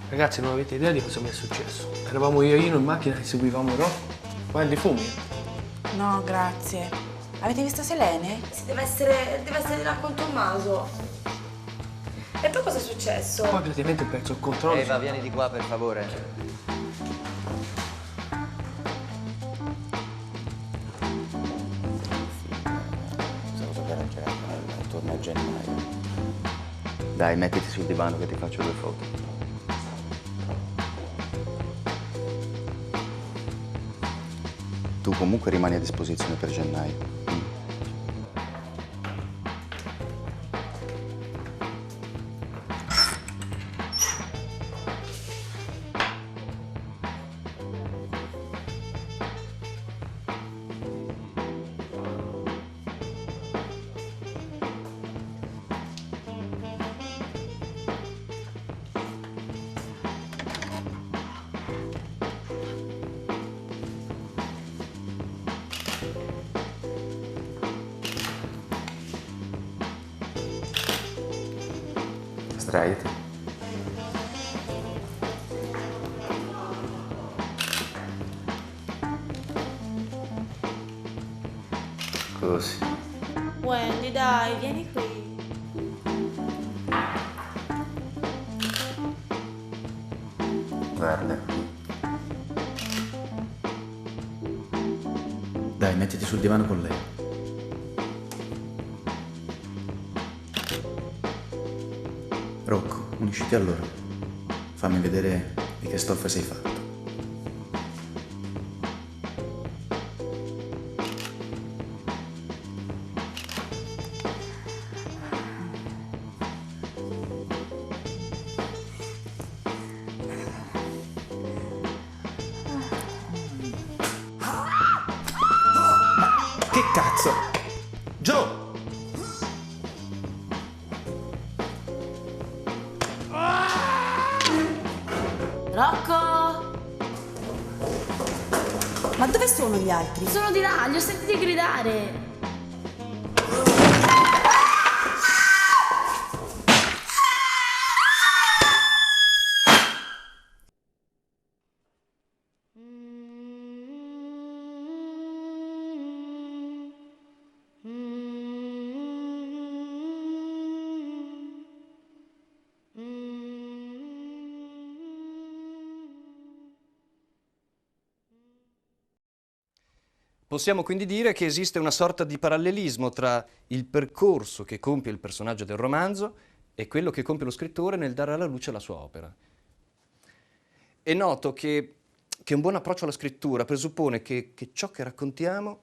Ragazzi, non avete idea di cosa mi è successo. Eravamo io e Ino in macchina e seguivamo Rocco. Ma di fumi. No, grazie. Avete visto Selene? Sì, deve essere di là con Tommaso. E poi cosa è successo? Poi praticamente ho perso il controllo. Eva, vieni di qua per favore. Stavo sapere che era attorno a gennaio. Dai, mettiti sul divano che ti faccio 2 foto. Tu comunque rimani a disposizione per gennaio. Sdraiati. Così. Wendy, dai, vieni qui. Guarda. Dai, mettiti sul divano con lei. Rocco, unisciti a loro. Fammi vedere di che stoffa sei fatto. Che cazzo? Joe! Rocco! Ma dove sono gli altri? Sono di là, li ho sentiti gridare. Possiamo quindi dire che esiste una sorta di parallelismo tra il percorso che compie il personaggio del romanzo e quello che compie lo scrittore nel dare alla luce la sua opera. È noto che un buon approccio alla scrittura presuppone che ciò che raccontiamo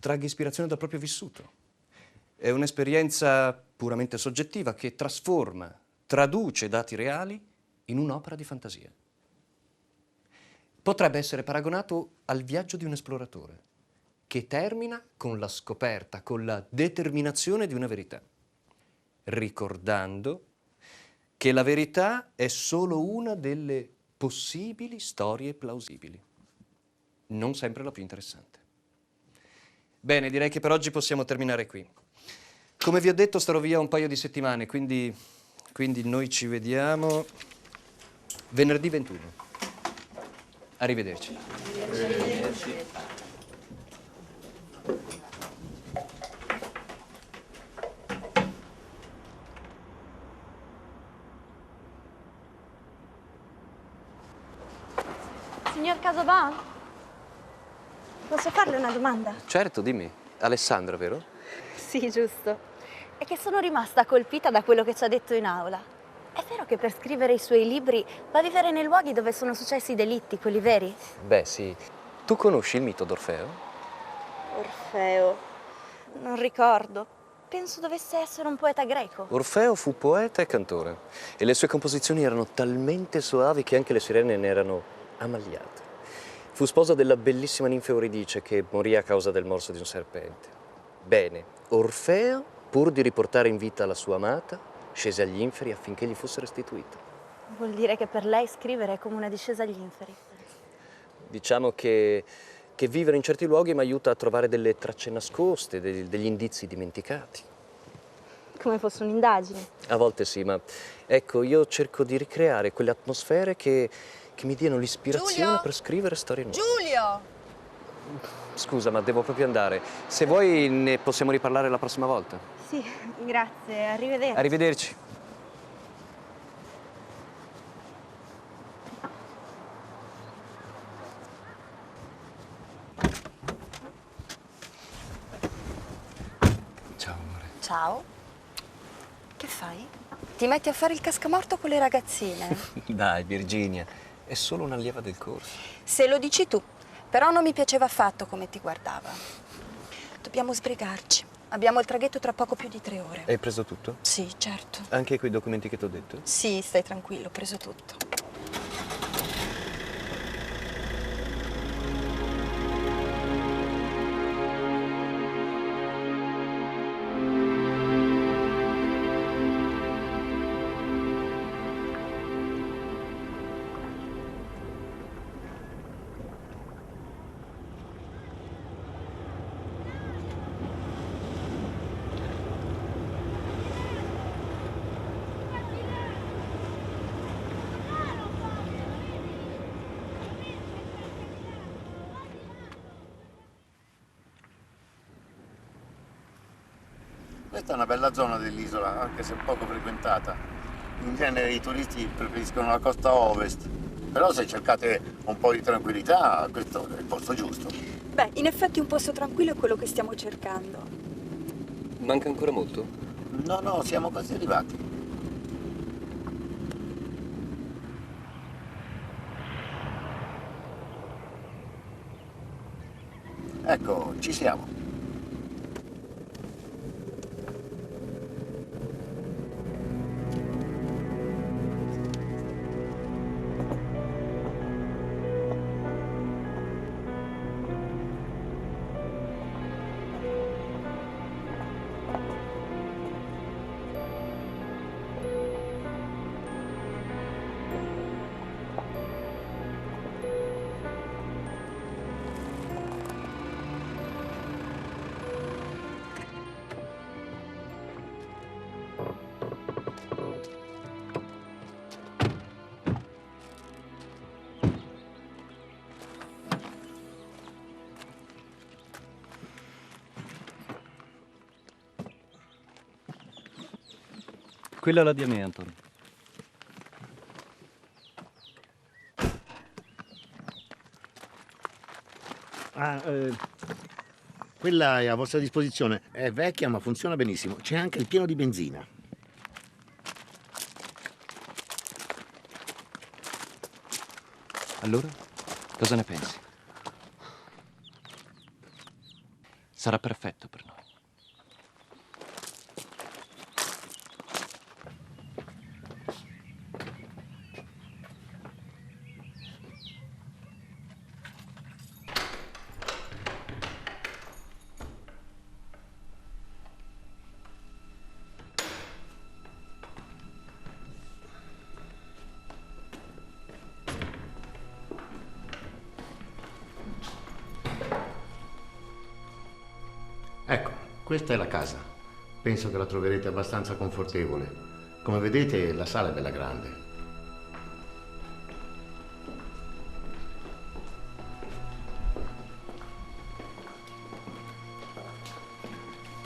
tragga ispirazione dal proprio vissuto. È un'esperienza puramente soggettiva che trasforma, traduce dati reali in un'opera di fantasia. Potrebbe essere paragonato al viaggio di un esploratore, che termina con la scoperta, con la determinazione di una verità, ricordando che la verità è solo una delle possibili storie plausibili, non sempre la più interessante. Bene, direi che per oggi possiamo terminare qui. Come vi ho detto, starò via un paio di settimane, quindi noi ci vediamo venerdì 21. Arrivederci. Signor Casoban, posso farle una domanda? Certo, dimmi. Alessandra, vero? Sì, giusto. È che sono rimasta colpita da quello che ci ha detto in aula. È vero che per scrivere i suoi libri va a vivere nei luoghi dove sono successi i delitti, quelli veri? Beh, sì. Tu conosci il mito d'Orfeo? Orfeo. Non ricordo. Penso dovesse essere un poeta greco. Orfeo fu poeta e cantore e le sue composizioni erano talmente soavi che anche le sirene ne erano ammagliate. Fu sposa della bellissima ninfa Euridice che morì a causa del morso di un serpente. Bene, Orfeo, pur di riportare in vita la sua amata, scese agli inferi affinché gli fosse restituita. Vuol dire che per lei scrivere è come una discesa agli inferi. Diciamo che vivere in certi luoghi mi aiuta a trovare delle tracce nascoste, degli indizi dimenticati. come fosse un'indagine. A volte sì, ma ecco, io cerco di ricreare quelle atmosfere che mi diano l'ispirazione Giulio? per scrivere storie nuove. Giulio! Scusa, ma devo proprio andare. Se vuoi ne possiamo riparlare la prossima volta. Sì, grazie, arrivederci. Arrivederci. Ciao, amore. Ciao. Che fai? Ti metti a fare il cascamorto con le ragazzine? Dai, Virginia, è solo un'allieva del corso. Se lo dici tu, però non mi piaceva affatto come ti guardava. Dobbiamo sbrigarci. Abbiamo il traghetto tra poco più di 3 ore. Hai preso tutto? Sì, certo. Anche quei documenti che ti ho detto? Sì, stai tranquillo, ho preso tutto. Questa è una bella zona dell'isola, anche se poco frequentata. In genere i turisti preferiscono la costa ovest, però se cercate un po' di tranquillità, questo è il posto giusto. Beh, in effetti un posto tranquillo è quello che stiamo cercando. Manca ancora molto? No, siamo quasi arrivati. Ecco, ci siamo. Quella la dia a me, Anton. Quella è a vostra disposizione. È vecchia ma funziona benissimo. C'è anche il pieno di benzina. Allora, cosa ne pensi? Sarà perfetto per noi. Ecco, questa è la casa. Penso che la troverete abbastanza confortevole. Come vedete, la sala è bella grande.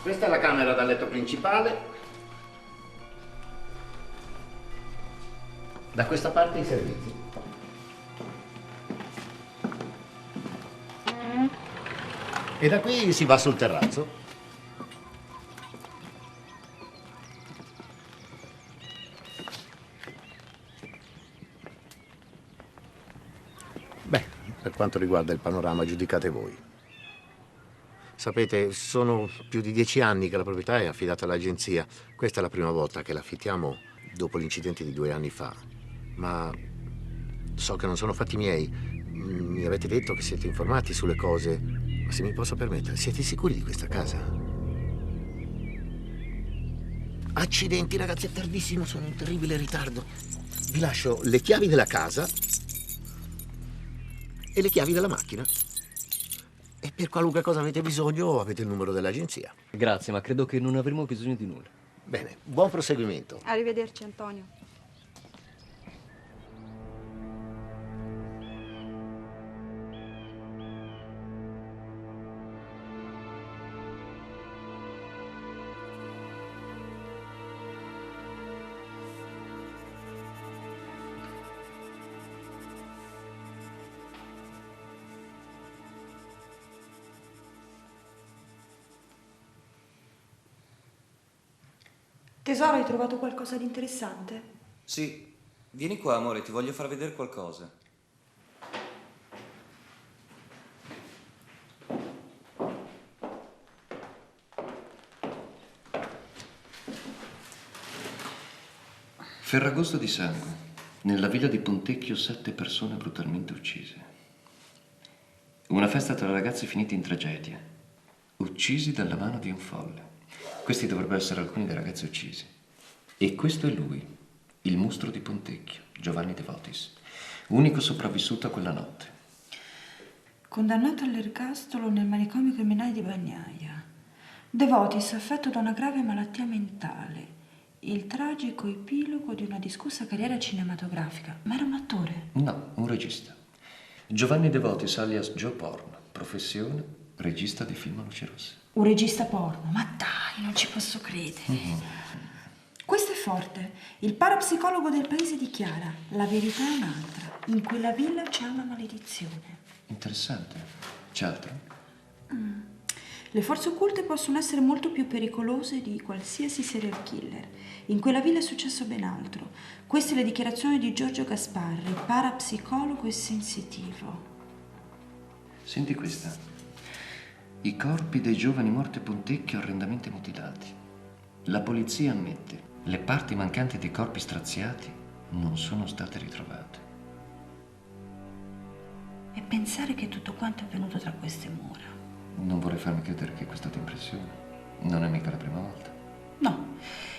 Questa è la camera da letto principale. Da questa parte i servizi. E da qui si va sul terrazzo. Beh, per quanto riguarda il panorama, giudicate voi. Sapete, sono più di 10 anni che la proprietà è affidata all'agenzia. Questa è la prima volta che l'affittiamo dopo l'incidente di 2 anni fa. Ma so che non sono fatti miei. Mi avete detto che siete informati sulle cose. Ma se mi posso permettere, siete sicuri di questa casa? Accidenti, ragazzi, è tardissimo, sono in terribile ritardo. Vi lascio le chiavi della casa e le chiavi della macchina. E per qualunque cosa avete bisogno, avete il numero dell'agenzia. Grazie, ma credo che non avremo bisogno di nulla. Bene, buon proseguimento. Arrivederci, Antonio. Tesoro, hai trovato qualcosa di interessante? Sì, vieni qua, amore, ti voglio far vedere qualcosa. Ferragosto di sangue. Nella villa di Pontecchio 7 persone brutalmente uccise. Una festa tra ragazzi finita in tragedia. Uccisi dalla mano di un folle. Questi dovrebbero essere alcuni dei ragazzi uccisi. E questo è lui, il mostro di Pontecchio, Giovanni De Votis, unico sopravvissuto a quella notte. Condannato all'ergastolo nel manicomio criminale di Bagnaia. De Votis, affetto da una grave malattia mentale. Il tragico epilogo di una discussa carriera cinematografica. Ma era un attore? No, un regista. Giovanni De Votis, alias Joe Porn, professione, regista di film a luci rosse. Un regista porno? Ma dai, non ci posso credere. Questo è forte. Il parapsicologo del paese dichiara: la verità è un'altra. In quella villa c'è una maledizione. Interessante. C'è altro? Le forze occulte possono essere molto più pericolose di qualsiasi serial killer. In quella villa è successo ben altro. Queste le dichiarazioni di Giorgio Gasparri, parapsicologo e sensitivo. Senti questa. I corpi dei giovani morti a Pontecchio orrendamente mutilati. La polizia ammette, le parti mancanti dei corpi straziati non sono state ritrovate. E pensare che tutto quanto è avvenuto tra queste mura. Non vorrei farmi credere che questa ti impressioni. Non è mica la prima volta. No,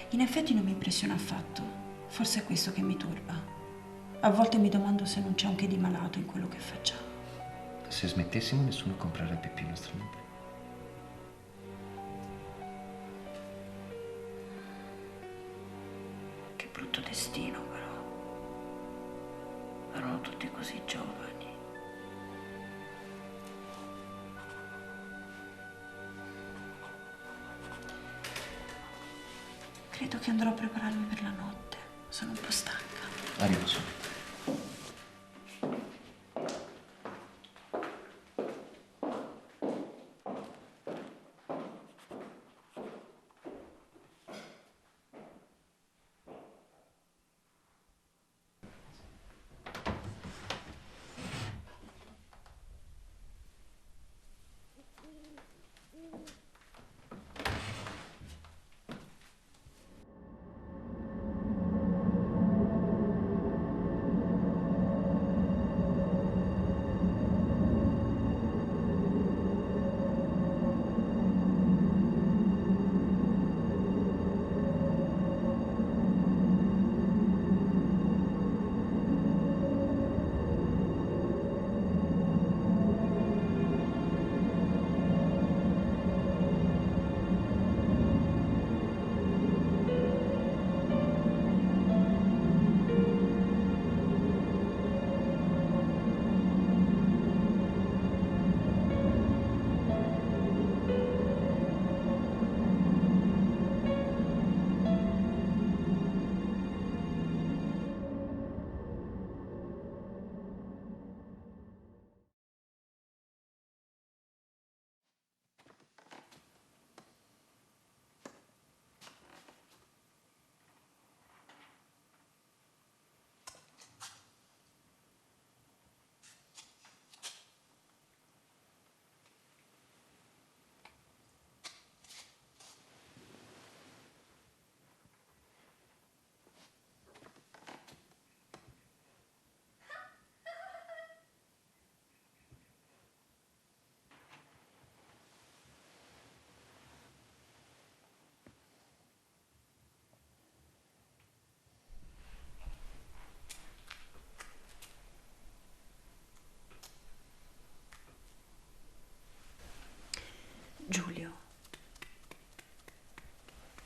in effetti non mi impressiona affatto. Forse è questo che mi turba. A volte mi domando se non c'è un che di malato in quello che facciamo. Se smettessimo, nessuno comprerebbe più i nostri libri. Che brutto destino, però. Erano tutti così giovani. Credo che andrò a prepararmi per la notte. Sono un po' stanca. Arrivo subito.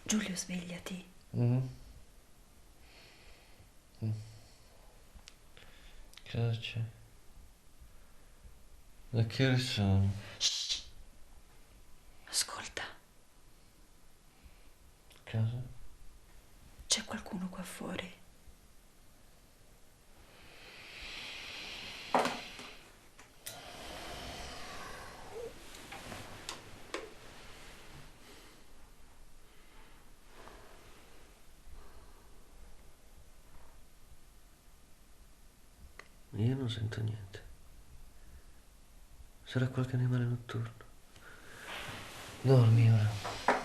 Giulio, svegliati. Cosa c'è? Da che ore sono? Ascolta, Cosa? c'è qualcuno qua fuori. Io non sento niente. Sarà qualche animale notturno. Dormi ora.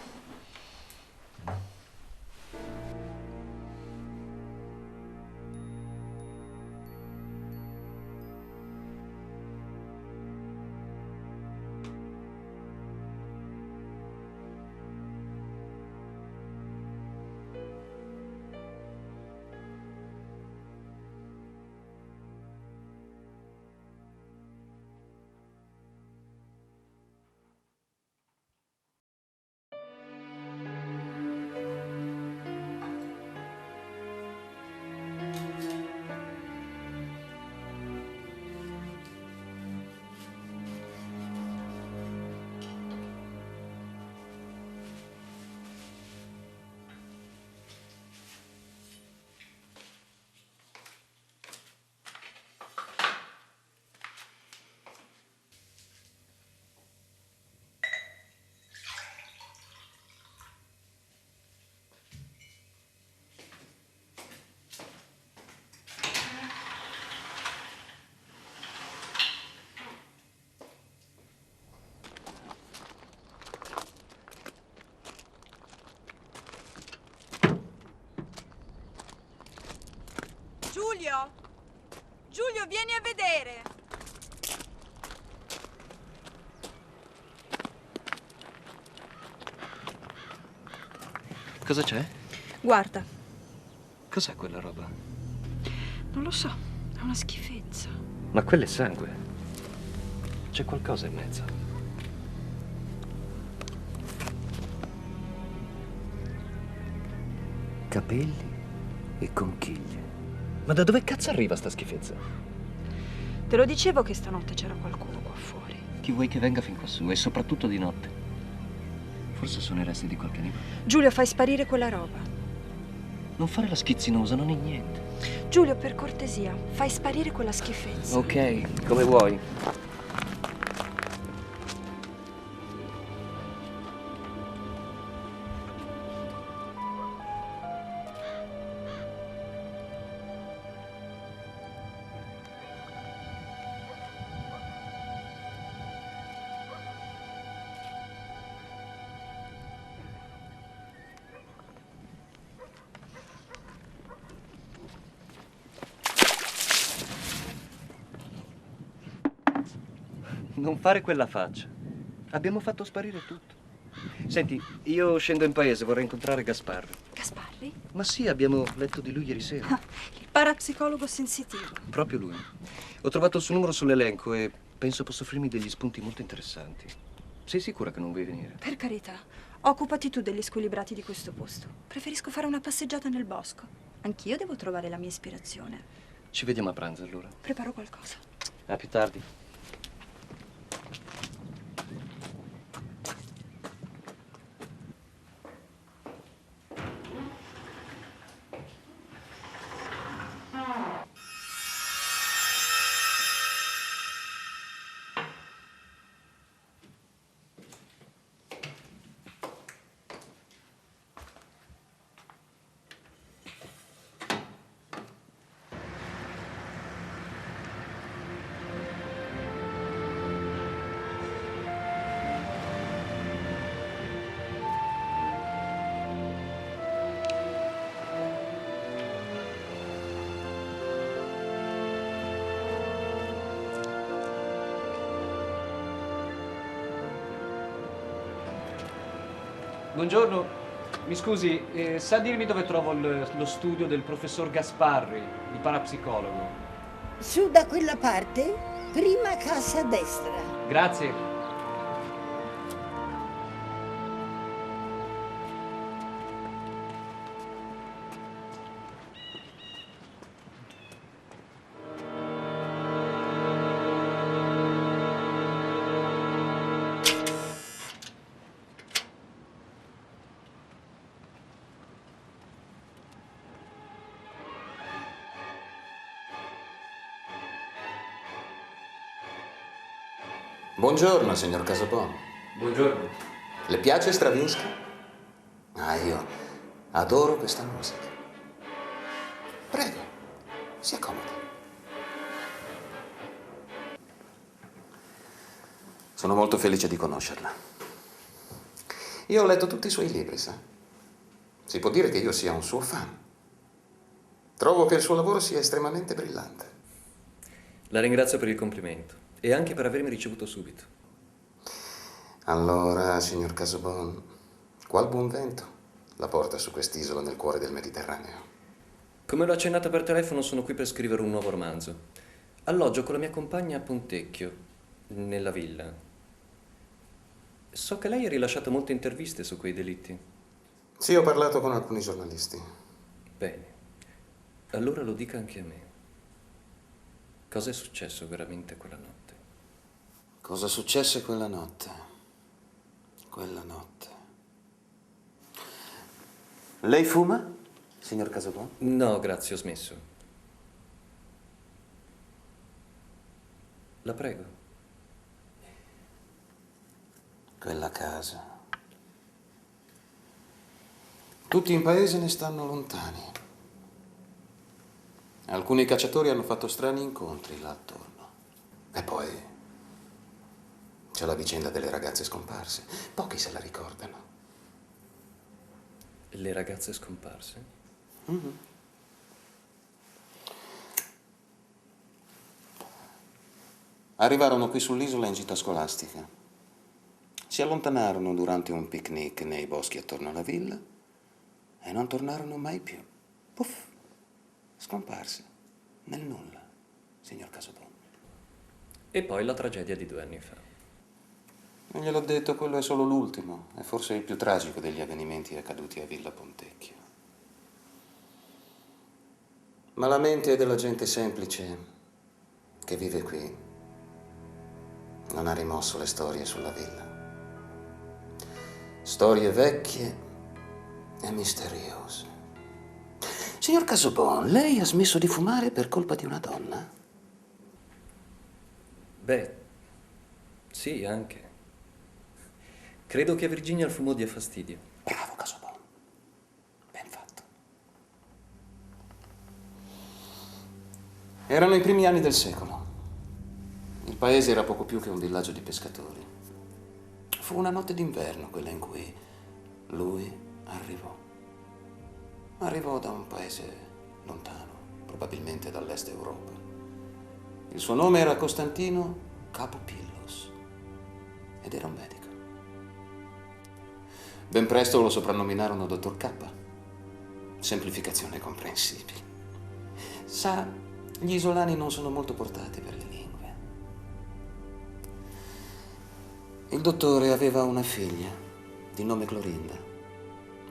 Giulio! Giulio, vieni a vedere! Cosa c'è? Guarda, Cos'è quella roba? non lo so, è una schifezza. Ma quello è sangue. C'è qualcosa in mezzo. Capelli e conchiglie. Ma da dove cazzo arriva sta schifezza? Te lo dicevo che stanotte c'era qualcuno qua fuori. Chi vuoi che venga fin quassù e soprattutto di notte? Forse sono i resti di qualche animale. Giulio, fai sparire quella roba. Non fare la schizzinosa, non è niente. Giulio, per cortesia, fai sparire quella schifezza. Ok, come vuoi. Non fare quella faccia. Abbiamo fatto sparire tutto. Senti, io scendo in paese, vorrei incontrare Gasparri. Gasparri? Ma sì, abbiamo letto di lui ieri sera. Il parapsicologo sensitivo. Proprio lui. Ho trovato il suo numero sull'elenco e penso possa offrirmi degli spunti molto interessanti. Sei sicura che non vuoi venire? Per carità, occupati tu degli squilibrati di questo posto. Preferisco fare una passeggiata nel bosco. Anch'io devo trovare la mia ispirazione. Ci vediamo a pranzo allora. Preparo qualcosa. A più tardi. Buongiorno, mi scusi, sa dirmi dove trovo lo studio del professor Gasparri, il parapsicologo? Su da quella parte, prima cassa a destra. Grazie. Buongiorno, signor Casabon. Buongiorno. Le piace Stravinsky? Ah, io adoro questa musica. Prego, si accomodi. Sono molto felice di conoscerla. Io ho letto tutti i suoi libri, sa? Si può dire che io sia un suo fan. Trovo che il suo lavoro sia estremamente brillante. La ringrazio per il complimento e anche per avermi ricevuto subito. Allora, signor Casabon, qual buon vento la porta su quest'isola nel cuore del Mediterraneo? Come l'ho accennata per telefono, sono qui per scrivere un nuovo romanzo. Alloggio con la mia compagna a Pontecchio, nella villa. So che lei ha rilasciato molte interviste su quei delitti. Sì, ho parlato con alcuni giornalisti. Bene. Allora lo dica anche a me. Cosa è successo veramente quella notte? Cosa successe quella notte? Quella notte. Lei fuma, signor Casabon? No, grazie, ho smesso. La prego. Quella casa. Tutti in paese ne stanno lontani. Alcuni cacciatori hanno fatto strani incontri là attorno. E poi c'è la vicenda delle ragazze scomparse. Pochi se la ricordano. Le ragazze scomparse? Mm-hmm. Arrivarono qui sull'isola in gita scolastica. Si allontanarono durante un picnic nei boschi attorno alla villa e non tornarono mai più. Puff! Scomparse nel nulla, signor Casabon. E poi la tragedia di 2 anni fa. Non gliel'ho detto, quello è solo l'ultimo, e forse il più tragico degli avvenimenti accaduti a Villa Pontecchio. Ma la mente della gente semplice che vive qui non ha rimosso le storie sulla villa. Storie vecchie e misteriose. Signor Casabon, lei ha smesso di fumare per colpa di una donna? Beh, sì, anche. Credo che a Virginia il fumo dia fastidio. Bravo, Casabon. Ben fatto. Erano i primi anni del secolo. Il paese era poco più che un villaggio di pescatori. Fu una notte d'inverno quella in cui lui arrivò. Arrivò da un paese lontano, probabilmente dall'est Europa. Il suo nome era Costantino Capopillos ed era un medico. Ben presto lo soprannominarono Dottor K. Semplificazione comprensibile. Sa, gli isolani non sono molto portati per le lingue. Il dottore aveva una figlia di nome Clorinda,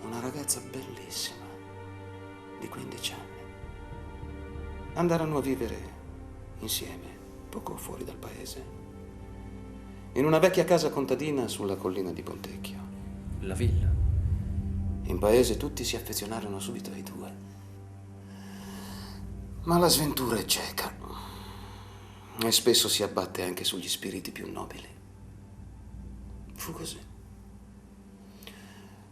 una ragazza bellissima di 15 anni. Andarono a vivere insieme, poco fuori dal paese, in una vecchia casa contadina sulla collina di Pontecchio. La villa. In paese tutti si affezionarono subito ai due. Ma la sventura è cieca e spesso si abbatte anche sugli spiriti più nobili. Fu così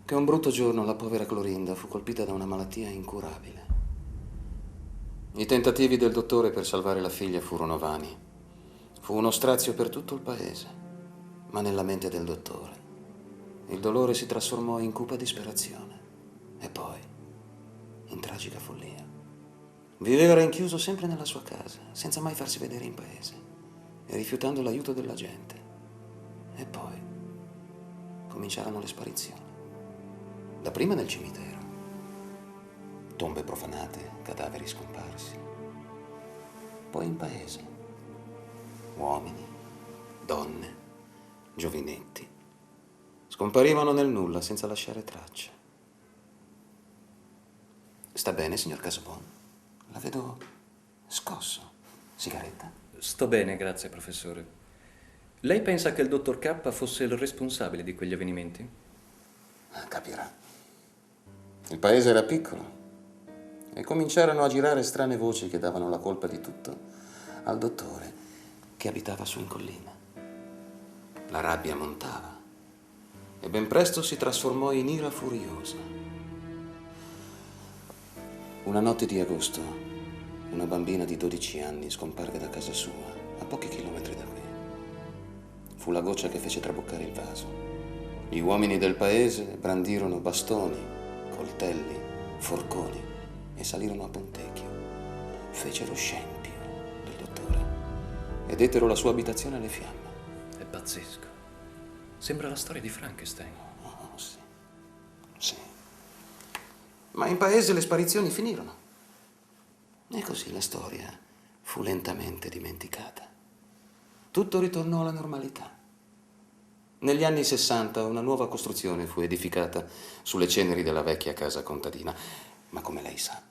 che un brutto giorno la povera Clorinda fu colpita da una malattia incurabile. I tentativi del dottore per salvare la figlia furono vani. Fu uno strazio per tutto il paese, ma nella mente del dottore il dolore si trasformò in cupa disperazione e poi in tragica follia. Viveva rinchiuso sempre nella sua casa, senza mai farsi vedere in paese e rifiutando l'aiuto della gente. E poi cominciarono le sparizioni. Dapprima nel cimitero. Tombe profanate, cadaveri scomparsi. Poi in paese. Uomini, donne, giovinetti. Scomparivano nel nulla senza lasciare tracce. Sta bene, signor Casabon? La vedo scosso. Sigaretta? Sto bene, grazie, professore. Lei pensa che il dottor K fosse il responsabile di quegli avvenimenti? Capirà. Il paese era piccolo e cominciarono a girare strane voci che davano la colpa di tutto al dottore che abitava su in collina. La rabbia montava e ben presto si trasformò in ira furiosa. Una notte di agosto, una bambina di 12 anni scomparve da casa sua, a pochi chilometri da qui. Fu la goccia che fece traboccare il vaso. Gli uomini del paese brandirono bastoni, coltelli, forconi e salirono a Pontecchio. Fecero scempio del dottore e dettero la sua abitazione alle fiamme. È pazzesco. Sembra la storia di Frankenstein. Oh, sì. Sì. Ma in paese le sparizioni finirono. E così la storia fu lentamente dimenticata. Tutto ritornò alla normalità. Negli anni 60 una nuova costruzione fu edificata sulle ceneri della vecchia casa contadina, ma come lei sa,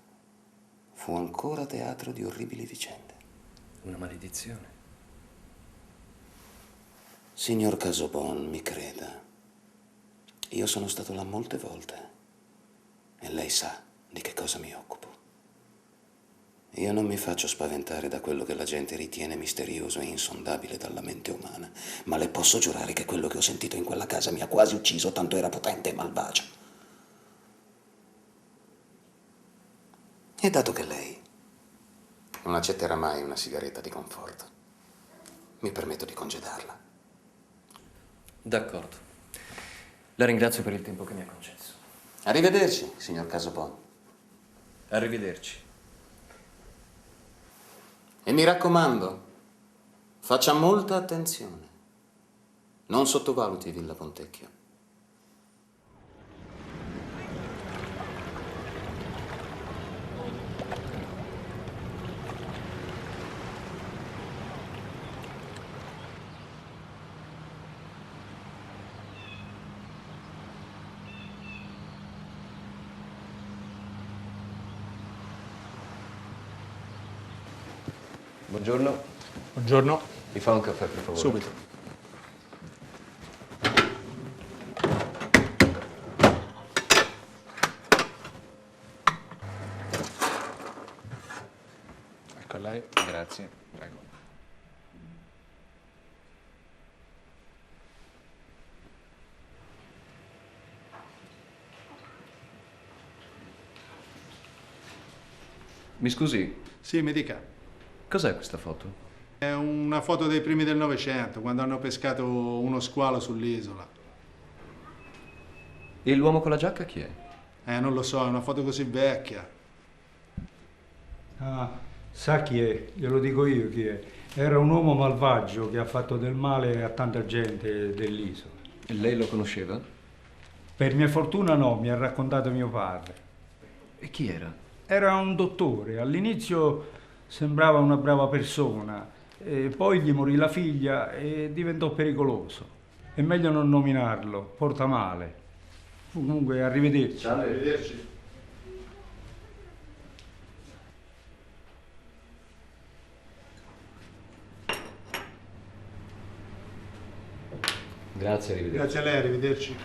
fu ancora teatro di orribili vicende. Una maledizione. Signor Casobon, mi creda, io sono stato là molte volte e lei sa di che cosa mi occupo. Io non mi faccio spaventare da quello che la gente ritiene misterioso e insondabile dalla mente umana, ma le posso giurare che quello che ho sentito in quella casa mi ha quasi ucciso, tanto era potente e malvagio. E dato che lei non accetterà mai una sigaretta di conforto, mi permetto di congedarla. D'accordo. La ringrazio per il tempo che mi ha concesso. Arrivederci, signor Casobon. Arrivederci. E mi raccomando, faccia molta attenzione. Non sottovaluti Villa Pontecchio. Buongiorno. Buongiorno. Mi fa un caffè, per favore? Subito. Ecco a lei. Grazie. Prego. Mi scusi, Sì, mi dica. cos'è questa foto? È una foto dei primi del Novecento, quando hanno pescato uno squalo sull'isola. E l'uomo con la giacca chi è? Non lo so, è una foto così vecchia. Ah, sa chi è? Glielo dico io chi è. Era un uomo malvagio che ha fatto del male a tanta gente dell'isola. E lei lo conosceva? Per mia fortuna no, mi ha raccontato mio padre. E chi era? Era un dottore, all'inizio sembrava una brava persona, poi gli morì la figlia e diventò pericoloso. È meglio non nominarlo, porta male. Comunque, arrivederci. Salve. Arrivederci. Grazie, arrivederci. Grazie a lei, arrivederci.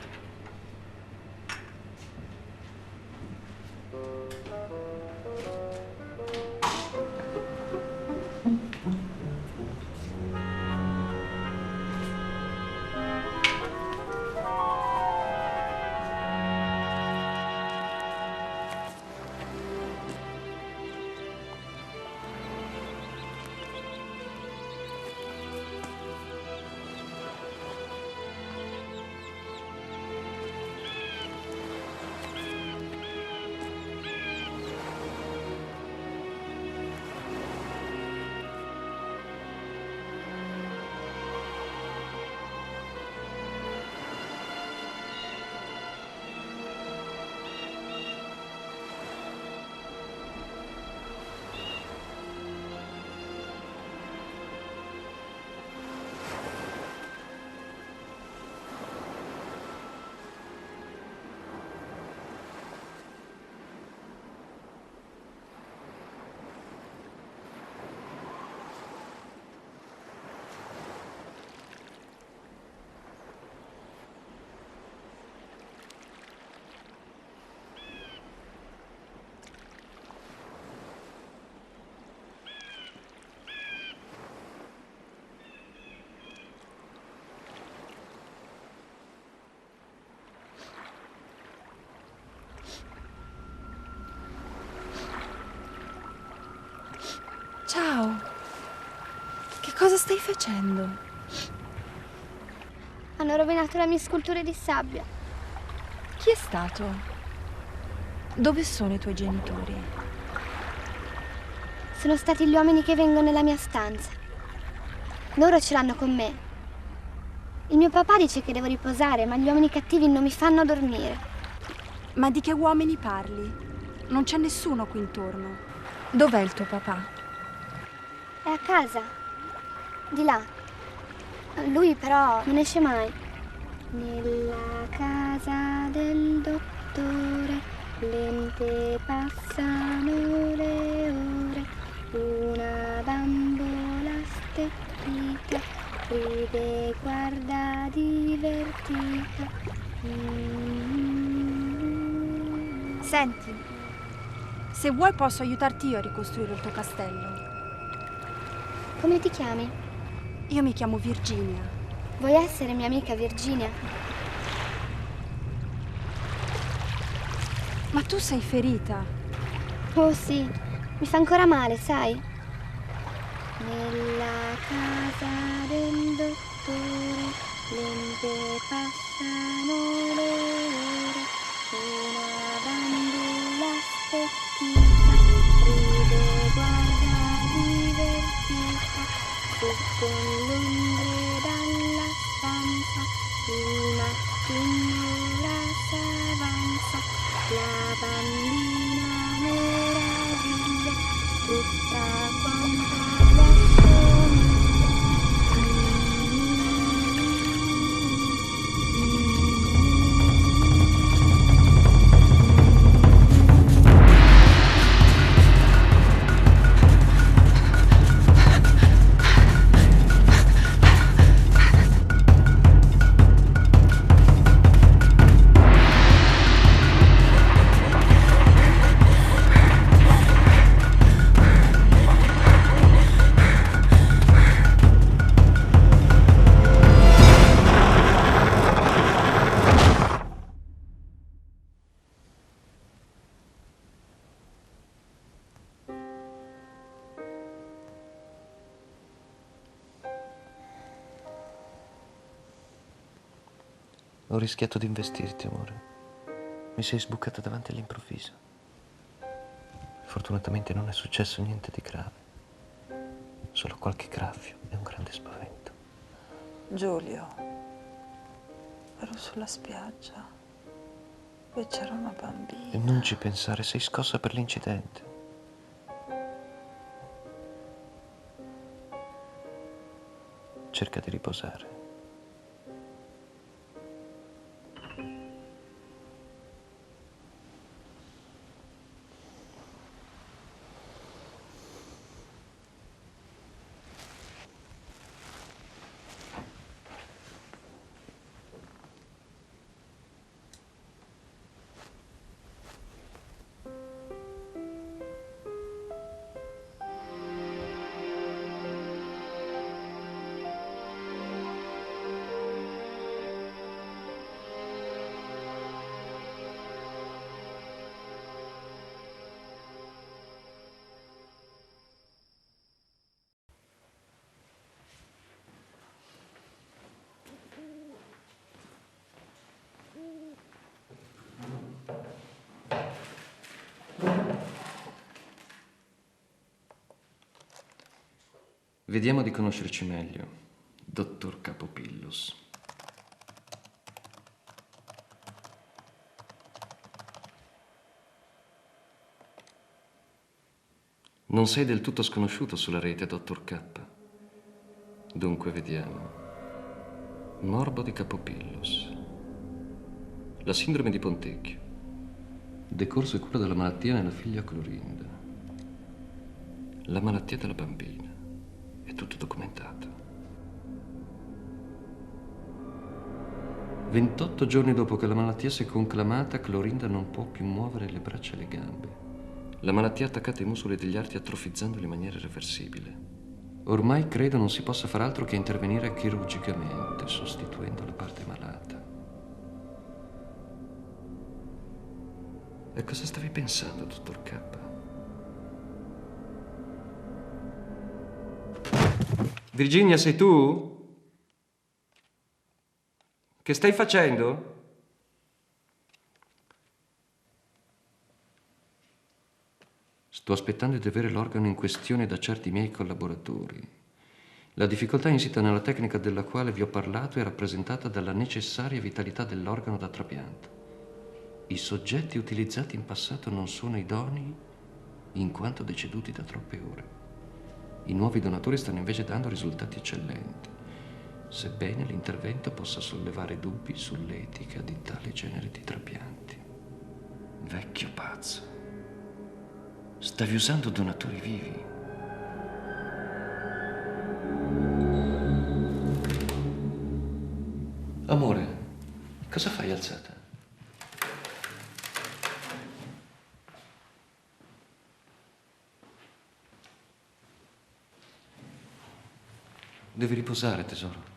Cosa stai facendo? Hanno rovinato la mia scultura di sabbia. Chi è stato? Dove sono i tuoi genitori? Sono stati gli uomini che vengono nella mia stanza. Loro ce l'hanno con me. Il mio papà dice che devo riposare, ma gli uomini cattivi non mi fanno dormire. Ma di che uomini parli? Non c'è nessuno qui intorno. Dov'è il tuo papà? È a casa. Di là. Lui però non esce mai. Nella casa del dottore lente passano le ore. Una bambola stecchita ride e guarda divertita. Senti, se vuoi posso aiutarti io a ricostruire il tuo castello. Come ti chiami? Io mi chiamo Virginia. Vuoi essere mia amica Virginia? Ma tu sei ferita. Oh sì, mi fa ancora male, sai? Nella casa del dottore lente passano le ore. Una bambola stecchita ride e guarda divertita. Tutto l'ombre dalla stanza, il mattino la s'avanza, la bambina meraviglia, tutta quanta le assomiglia. Ho rischiato di investirti, amore. Mi sei sbucata davanti all'improvviso. Fortunatamente non è successo niente di grave. Solo qualche graffio e un grande spavento. Giulio, ero sulla spiaggia e c'era una bambina. E non ci pensare, sei scossa per l'incidente. Cerca di riposare. Vediamo di conoscerci meglio, dottor Capopillus. Non sei del tutto sconosciuto sulla rete, dottor K. Dunque vediamo. Morbo di Capopillus. La sindrome di Pontecchio. Decorso e cura della malattia nella figlia Clorinda. La malattia della bambina. È tutto documentato. 28 giorni dopo che la malattia si è conclamata, Clorinda non può più muovere le braccia e le gambe. La malattia ha attaccato i muscoli degli arti, atrofizzandoli in maniera irreversibile. Ormai credo non si possa far altro che intervenire chirurgicamente, sostituendo la parte malata. E cosa stavi pensando, dottor K? Virginia, sei tu? Che stai facendo? Sto aspettando di avere l'organo in questione da certi miei collaboratori. La difficoltà insita nella tecnica della quale vi ho parlato è rappresentata dalla necessaria vitalità dell'organo da trapianto. I soggetti utilizzati in passato non sono idonei in quanto deceduti da troppe ore. I nuovi donatori stanno invece dando risultati eccellenti, sebbene l'intervento possa sollevare dubbi sull'etica di tale genere di trapianti. Vecchio pazzo. Stavi usando donatori vivi. Amore, cosa fai alzata? Devi riposare, tesoro.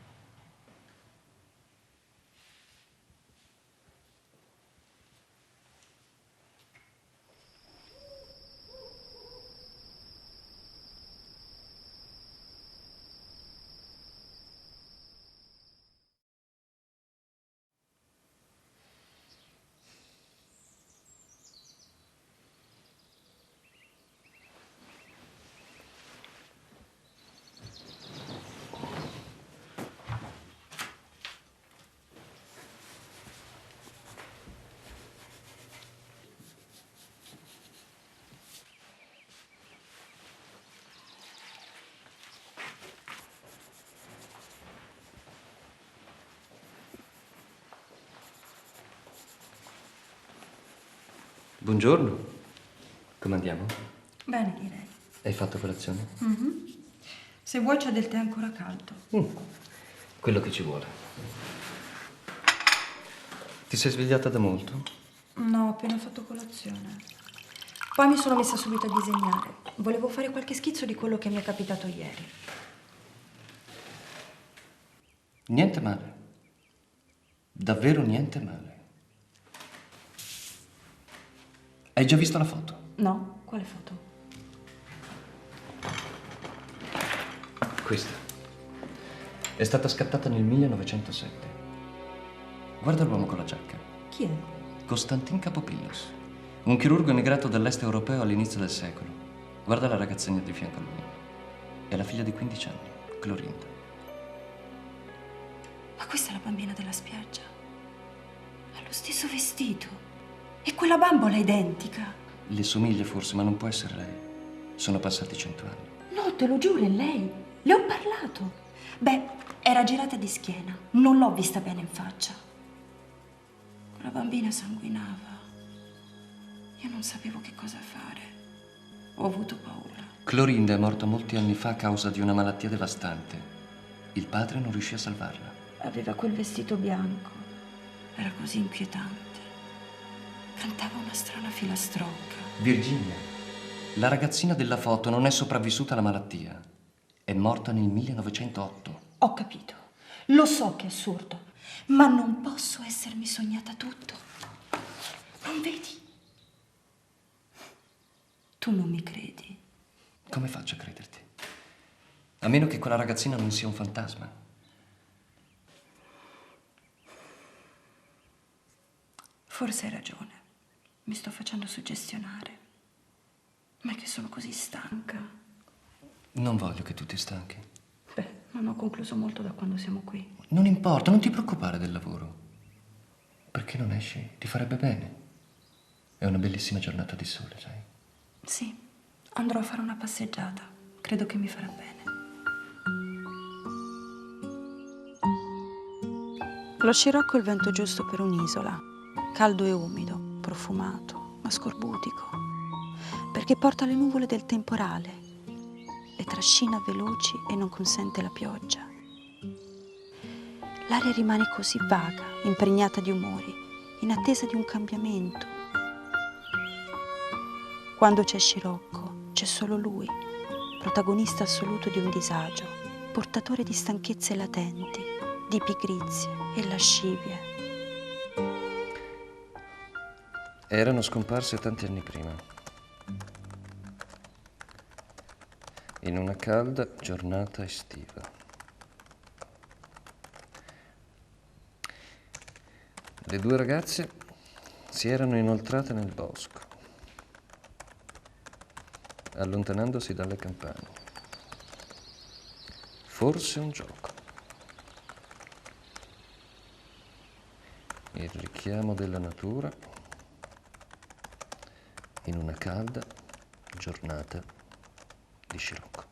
Buongiorno. Come andiamo? Bene, direi. Hai fatto colazione? Se vuoi c'è del tè ancora caldo. Quello che ci vuole. Ti sei svegliata da molto? No, ho appena fatto colazione. Poi mi sono messa subito a disegnare. Volevo fare qualche schizzo di quello che mi è capitato ieri. Niente male. Davvero niente male. Hai già visto la foto? No? Quale foto? Questa. È stata scattata nel 1907. Guarda l'uomo con la giacca. Chi è? Costantin Capopillos, un chirurgo emigrato dall'est europeo all'inizio del secolo. Guarda la ragazzina di fianco a lui. È la figlia di 15 anni, Clorinda. Ma questa è la bambina della spiaggia. Ha lo stesso vestito. E quella bambola è identica. Le somiglia forse, ma non può essere lei. Sono passati 100 anni. No, te lo giuro, è lei. Le ho parlato. Beh, era girata di schiena. Non l'ho vista bene in faccia. La bambina sanguinava. Io non sapevo che cosa fare. Ho avuto paura. Clorinda è morta molti anni fa a causa di una malattia devastante. Il padre non riuscì a salvarla. Aveva quel vestito bianco. Era così inquietante. Cantava una strana filastrocca. Virginia, la ragazzina della foto non è sopravvissuta alla malattia. È morta nel 1908. Ho capito. Lo so che è assurdo, ma non posso essermi sognata tutto. Non vedi? Tu non mi credi. Come faccio a crederti? A meno che quella ragazzina non sia un fantasma. Forse hai ragione. Mi sto facendo suggestionare. Ma è che sono così stanca. Non voglio che tu ti stanchi. Beh, non ho concluso molto da quando siamo qui. Non importa, non ti preoccupare del lavoro. Perché non esci? Ti farebbe bene. È una bellissima giornata di sole, sai? Sì, andrò a fare una passeggiata. Credo che mi farà bene. Lo scirocco è il vento giusto per un'isola, caldo e umido, profumato, ma scorbutico, perché porta le nuvole del temporale, le trascina veloci e non consente la pioggia. L'aria rimane così vaga, impregnata di umori, in attesa di un cambiamento. Quando c'è scirocco, c'è solo lui, protagonista assoluto di un disagio, portatore di stanchezze latenti, di pigrizie e lascivie. Erano scomparse tanti anni prima, in una calda giornata estiva. Le due ragazze si erano inoltrate nel bosco, allontanandosi dalle campane. Forse un gioco. Il richiamo della natura in una calda giornata di scirocco.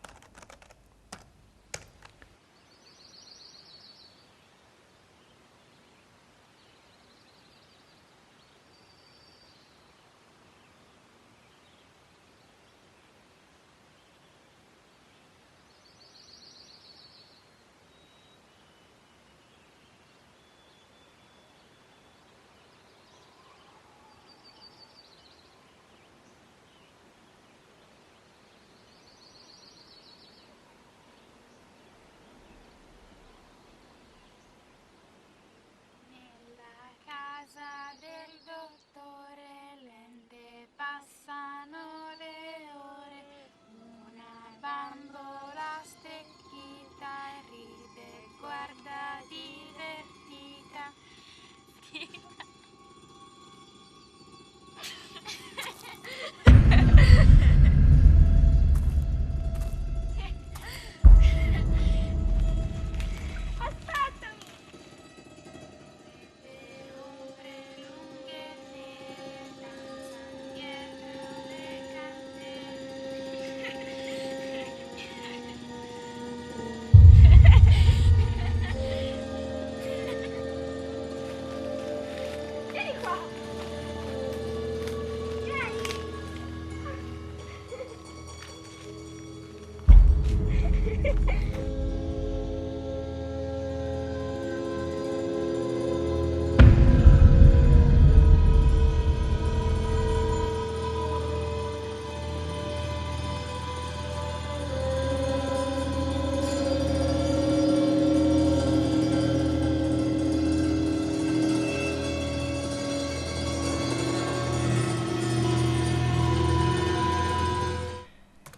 Passano le ore, una bambola stecchita e ride, guarda divertita.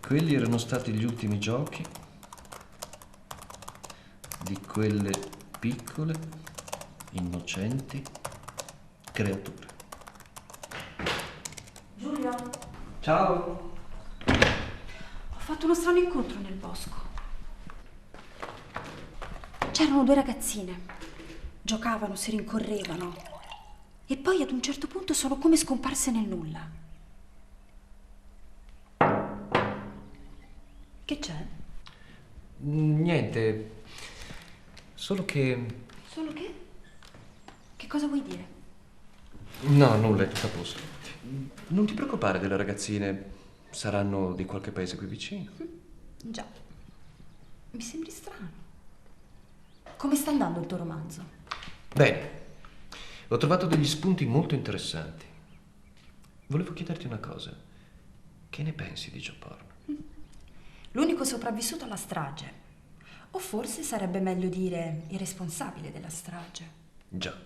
Quelli erano stati gli ultimi giochi di quelle piccole, innocenti creature. Giulio, Ciao! ho fatto uno strano incontro nel bosco. C'erano due ragazzine. Giocavano, si rincorrevano. E poi ad un certo punto sono come scomparse nel nulla. Che c'è? Niente, solo che... Solo che? Che cosa vuoi dire? No, nulla, è tutto a posto. Non ti preoccupare delle ragazzine, saranno di qualche paese qui vicino. Già, mi sembri strano. Come sta andando il tuo romanzo? Bene, ho trovato degli spunti molto interessanti. Volevo chiederti una cosa. Che ne pensi di Joe Porn? L'unico sopravvissuto alla strage. O forse sarebbe meglio dire il responsabile della strage. Già.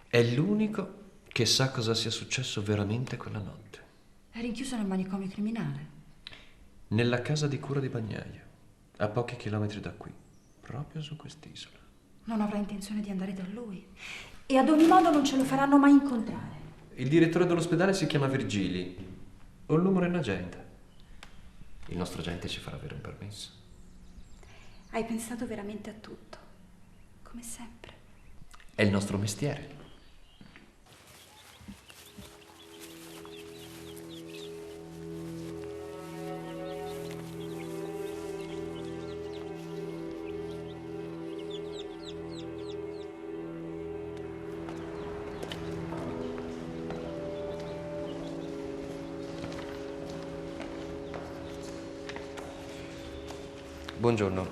È l'unico che sa cosa sia successo veramente quella notte. È rinchiuso nel manicomio criminale. Nella casa di cura di Bagnaia, a pochi chilometri da qui, proprio su quest'isola. Non avrà intenzione di andare da lui. E ad ogni modo non ce lo faranno mai incontrare. Il direttore dell'ospedale si chiama Virgili. Ho il numero in agenda. Il nostro agente ci farà avere un permesso. Hai pensato veramente a tutto, come sempre. È il nostro mestiere. Buongiorno,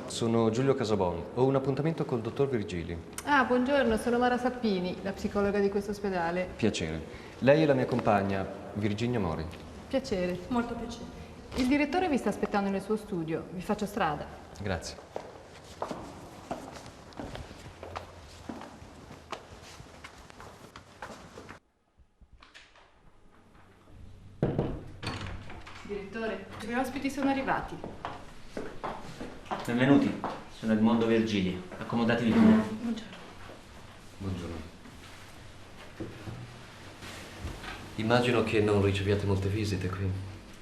sono Giulio Casabon. Ho un appuntamento col dottor Virgili. Ah, buongiorno, sono Mara Sappini, la psicologa di questo ospedale. Piacere. Lei è la mia compagna, Virginia Mori. Piacere. Molto piacere. Il direttore vi sta aspettando nel suo studio. Vi faccio strada. Grazie. Direttore, i miei ospiti sono arrivati. Benvenuti, sono Edmondo Virgili. Accomodatevi pure. Buongiorno. Buongiorno. Immagino che non riceviate molte visite qui.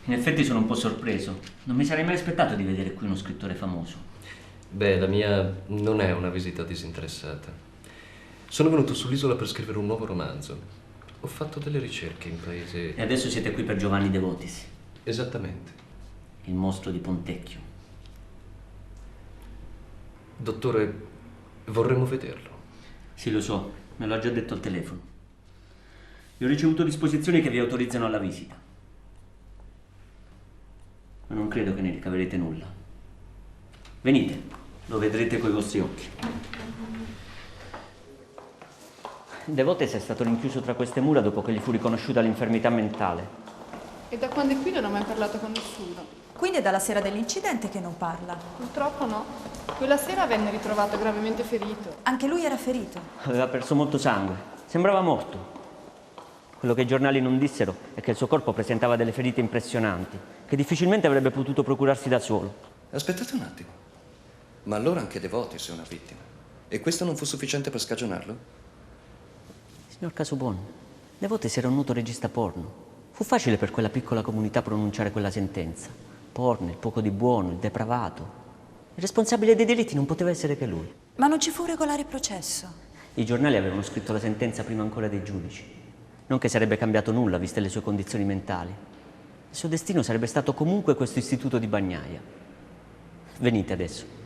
In effetti sono un po' sorpreso. Non mi sarei mai aspettato di vedere qui uno scrittore famoso. Beh, la mia non è una visita disinteressata. Sono venuto sull'isola per scrivere un nuovo romanzo. Ho fatto delle ricerche in paese... E adesso siete qui per Giovanni De Votis. Esattamente. Il mostro di Pontecchio. Dottore, vorremmo vederlo. Sì, lo so, me l'ha già detto al telefono. Vi ho ricevuto disposizioni che vi autorizzano alla visita. Ma non credo che ne ricaverete nulla. Venite, lo vedrete coi vostri occhi. De Votis è stato rinchiuso tra queste mura dopo che gli fu riconosciuta l'infermità mentale. E da quando è qui non ho mai parlato con nessuno. Quindi è dalla sera dell'incidente che non parla. Purtroppo no. Quella sera venne ritrovato gravemente ferito. Anche lui era ferito. Aveva perso molto sangue. Sembrava morto. Quello che i giornali non dissero è che il suo corpo presentava delle ferite impressionanti, che difficilmente avrebbe potuto procurarsi da solo. Aspettate un attimo. Ma allora anche De Votis è una vittima. E questo non fu sufficiente per scagionarlo? Signor Casobon, De Votis era un noto regista porno. Fu facile per quella piccola comunità pronunciare quella sentenza. Porno, il poco di buono, il depravato. Il responsabile dei delitti non poteva essere che lui. Ma non ci fu regolare processo. I giornali avevano scritto la sentenza prima ancora dei giudici. Non che sarebbe cambiato nulla, viste le sue condizioni mentali. Il suo destino sarebbe stato comunque questo istituto di Bagnaia. Venite adesso.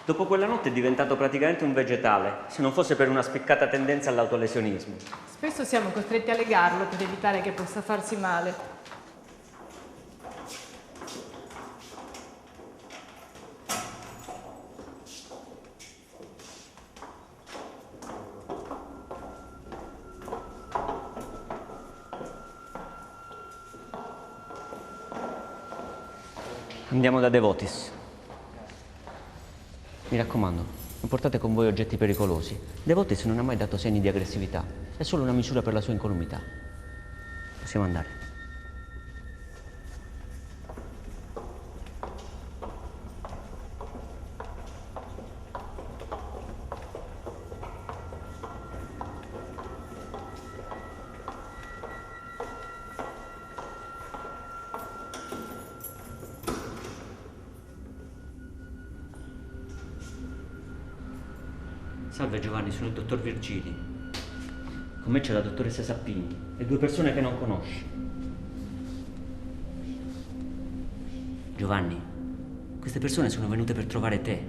Dopo quella notte è diventato praticamente un vegetale, se non fosse per una spiccata tendenza all'autolesionismo. Spesso siamo costretti a legarlo per evitare che possa farsi male. Andiamo da De Votis. Mi raccomando, non portate con voi oggetti pericolosi. De Votis non ha mai dato segni di aggressività. È solo una misura per la sua incolumità. Possiamo andare. Salve Giovanni, sono il dottor Virgili. Con me c'è la dottoressa Sappini e due persone che non conosci. Giovanni, queste persone sono venute per trovare te.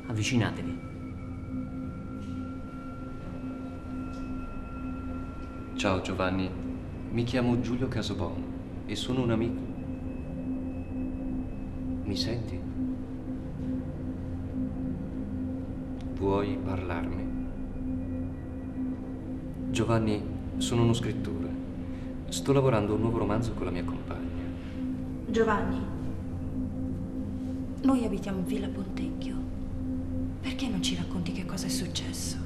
Avvicinatevi. Ciao Giovanni, mi chiamo Giulio Casobon e sono un amico. Mi senti? Vuoi parlarmi? Giovanni, sono uno scrittore. Sto lavorando a un nuovo romanzo con la mia compagna. Giovanni, noi abitiamo in Villa Pontecchio. Perché non ci racconti che cosa è successo?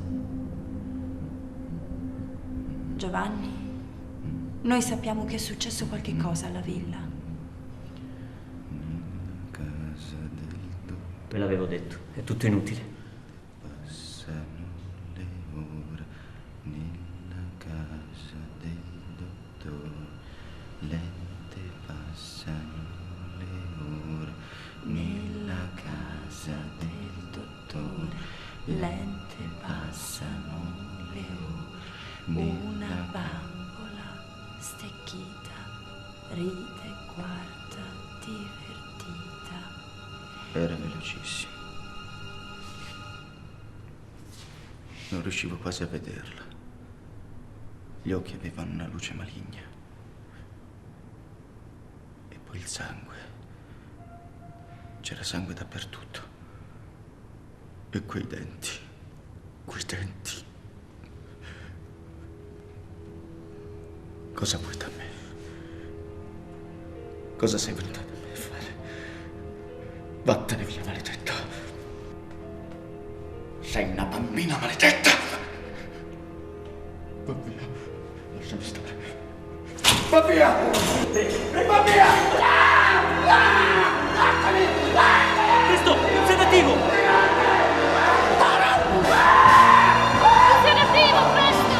Giovanni, noi sappiamo che è successo qualche cosa alla villa. Ve l'avevo detto, è tutto inutile. Lente passano le ore nella casa del dottore. Lente passano le ore. Una bambola stecchita ride e guarda divertita. Era velocissimo. Non riuscivo quasi a vederla. Gli occhi avevano una luce maligna. E poi il sangue. C'era sangue dappertutto. E quei denti. Quei denti. Cosa vuoi da me? Cosa sei venuta da me a fare? Vattene via, maledetta. Sei una bambina maledetta. Va via. Lasciami stare. Va via! Va via! Cristo, un sedativo! Un sedativo, presto!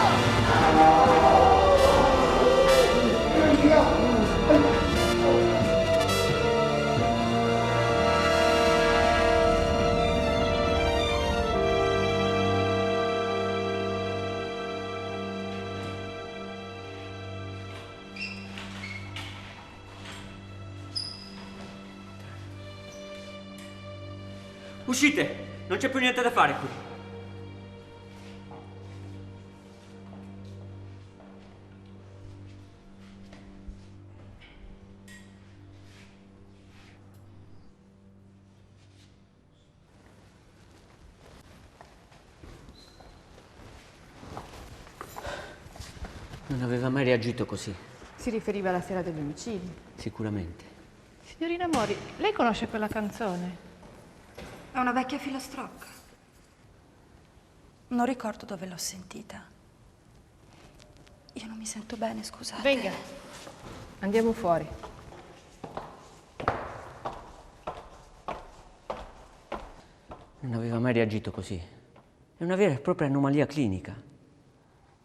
Uscite! Non c'è più niente da fare qui. Non aveva mai reagito così. Si riferiva alla sera degli omicidi. Sicuramente. Signorina Mori, lei conosce quella canzone? È una vecchia filastrocca. Non ricordo dove l'ho sentita. Io non mi sento bene, scusate. Venga, andiamo fuori. Non aveva mai reagito così. È una vera e propria anomalia clinica.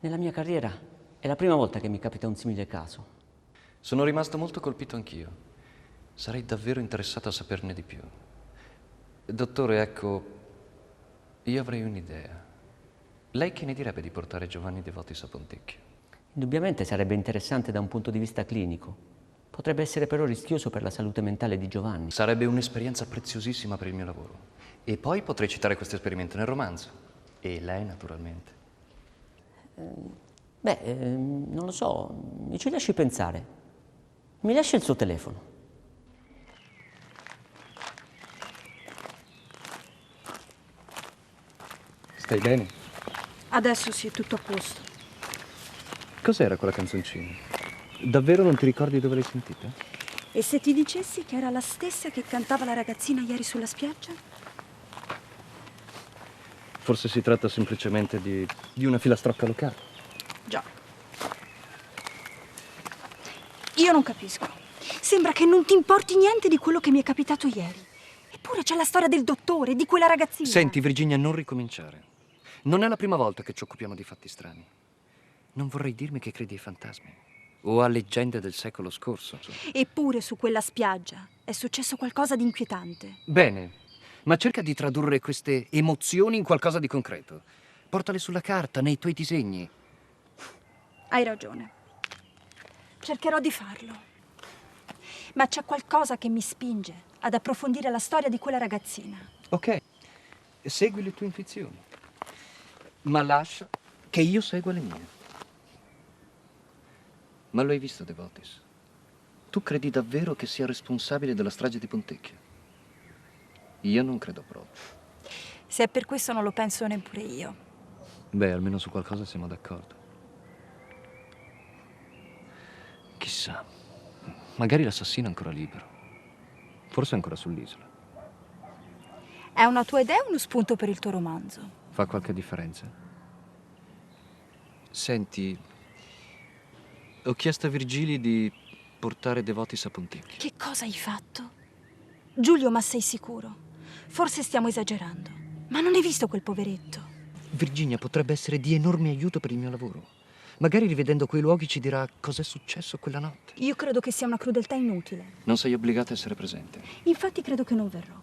Nella mia carriera è la prima volta che mi capita un simile caso. Sono rimasto molto colpito anch'io. Sarei davvero interessato a saperne di più. Dottore, ecco, io avrei un'idea. Lei che ne direbbe di portare Giovanni De Votis a Pontecchio? Indubbiamente sarebbe interessante da un punto di vista clinico. Potrebbe essere però rischioso per la salute mentale di Giovanni. Sarebbe un'esperienza preziosissima per il mio lavoro. E poi potrei citare questo esperimento nel romanzo. E lei, naturalmente. Non lo so, mi ci lasci pensare. Mi lascia il suo telefono. Stai bene? Adesso sì, è tutto a posto. Cos'era quella canzoncina? Davvero non ti ricordi dove l'hai sentita? E se ti dicessi che era la stessa che cantava la ragazzina ieri sulla spiaggia? Forse si tratta semplicemente di una filastrocca locale. Già. Io non capisco. Sembra che non ti importi niente di quello che mi è capitato ieri. Eppure c'è la storia del dottore, di quella ragazzina. Senti, Virginia, non ricominciare. Non è la prima volta che ci occupiamo di fatti strani. Non vorrei dirmi che credi ai fantasmi o a leggende del secolo scorso. Eppure su quella spiaggia è successo qualcosa di inquietante. Bene, ma cerca di tradurre queste emozioni in qualcosa di concreto. Portale sulla carta, nei tuoi disegni. Hai ragione. Cercherò di farlo. Ma c'è qualcosa che mi spinge ad approfondire la storia di quella ragazzina. Ok, segui le tue intuizioni, ma lascia che io segua le mie. Ma lo hai visto, De Votis? Tu credi davvero che sia responsabile della strage di Pontecchio? Io non credo proprio. Se è per questo non lo penso neppure io. Beh, almeno su qualcosa siamo d'accordo. Chissà, magari l'assassino è ancora libero. Forse è ancora sull'isola. È una tua idea o uno spunto per il tuo romanzo? Fa qualche differenza? Senti, ho chiesto a Virgili di portare De Votis a Pontecchio. Che cosa hai fatto? Giulio, ma sei sicuro? Forse stiamo esagerando. Ma non hai visto quel poveretto? Virginia potrebbe essere di enorme aiuto per il mio lavoro. Magari rivedendo quei luoghi ci dirà cos'è successo quella notte. Io credo che sia una crudeltà inutile. Non sei obbligata a essere presente. Infatti credo che non verrò.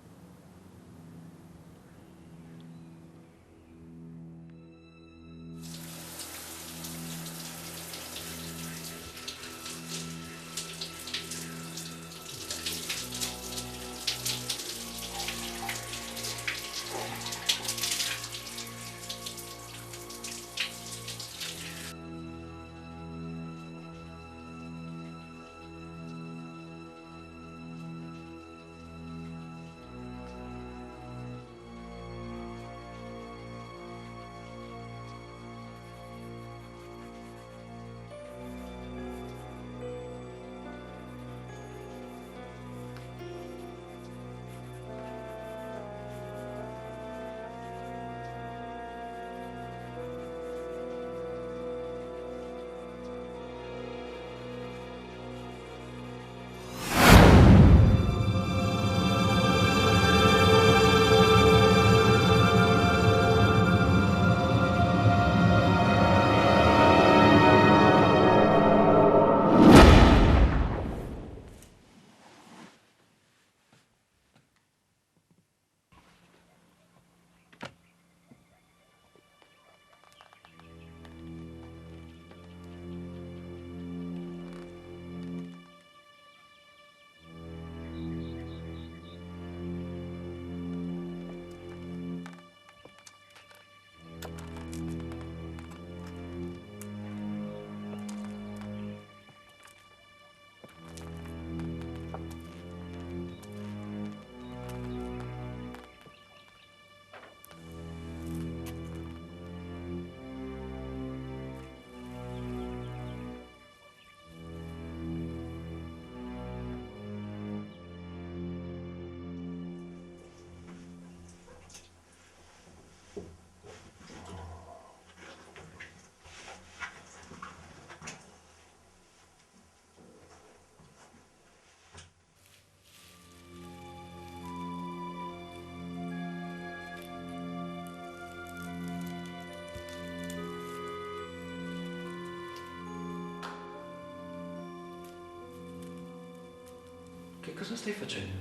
Che cosa stai facendo?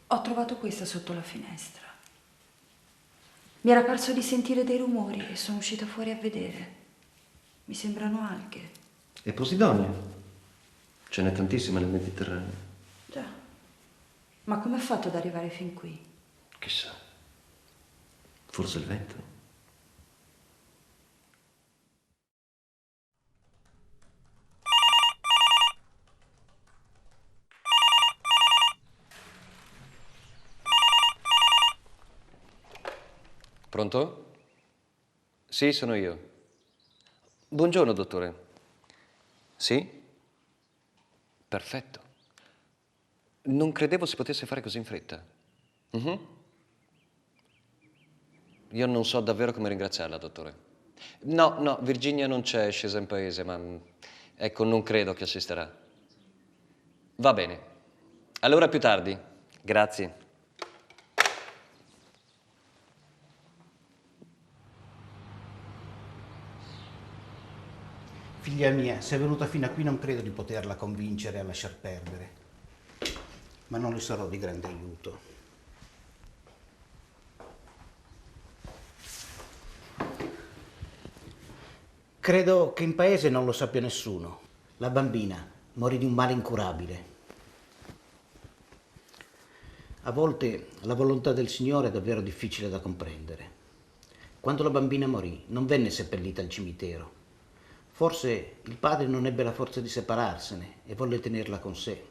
Ho trovato questa sotto la finestra. Mi era parso di sentire dei rumori e sono uscita fuori a vedere. Mi sembrano alghe. E Posidonia? Ce n'è tantissima nel Mediterraneo. Già. Ma come ha fatto ad arrivare fin qui? Chissà. Forse il vento? Pronto? Sì, sono io. Buongiorno, dottore. Sì? Perfetto. Non credevo si potesse fare così in fretta. Io non so davvero come ringraziarla, dottore. No, Virginia non c'è, è scesa in paese, ma ecco, non credo che assisterà. Va bene. Allora più tardi. Grazie. Figlia mia, se è venuta fino a qui non credo di poterla convincere a lasciar perdere, ma non le sarò di grande aiuto. Credo che in paese non lo sappia nessuno. La bambina morì di un male incurabile. A volte la volontà del Signore è davvero difficile da comprendere. Quando la bambina morì, non venne seppellita al cimitero. Forse il padre non ebbe la forza di separarsene e volle tenerla con sé.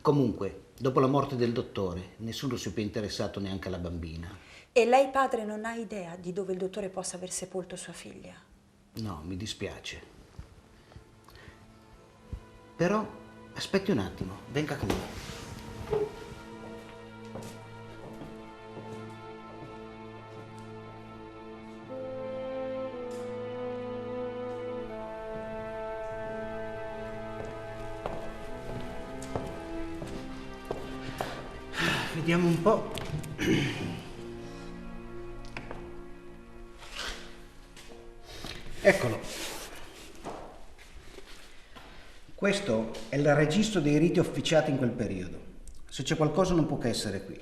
Comunque, dopo la morte del dottore, nessuno si è più interessato neanche alla bambina. E lei, padre, non ha idea di dove il dottore possa aver sepolto sua figlia? No, mi dispiace. Però, aspetti un attimo, venga con me. Vediamo un po'. Eccolo. Questo è il registro dei riti officiati in quel periodo. Se c'è qualcosa non può che essere qui.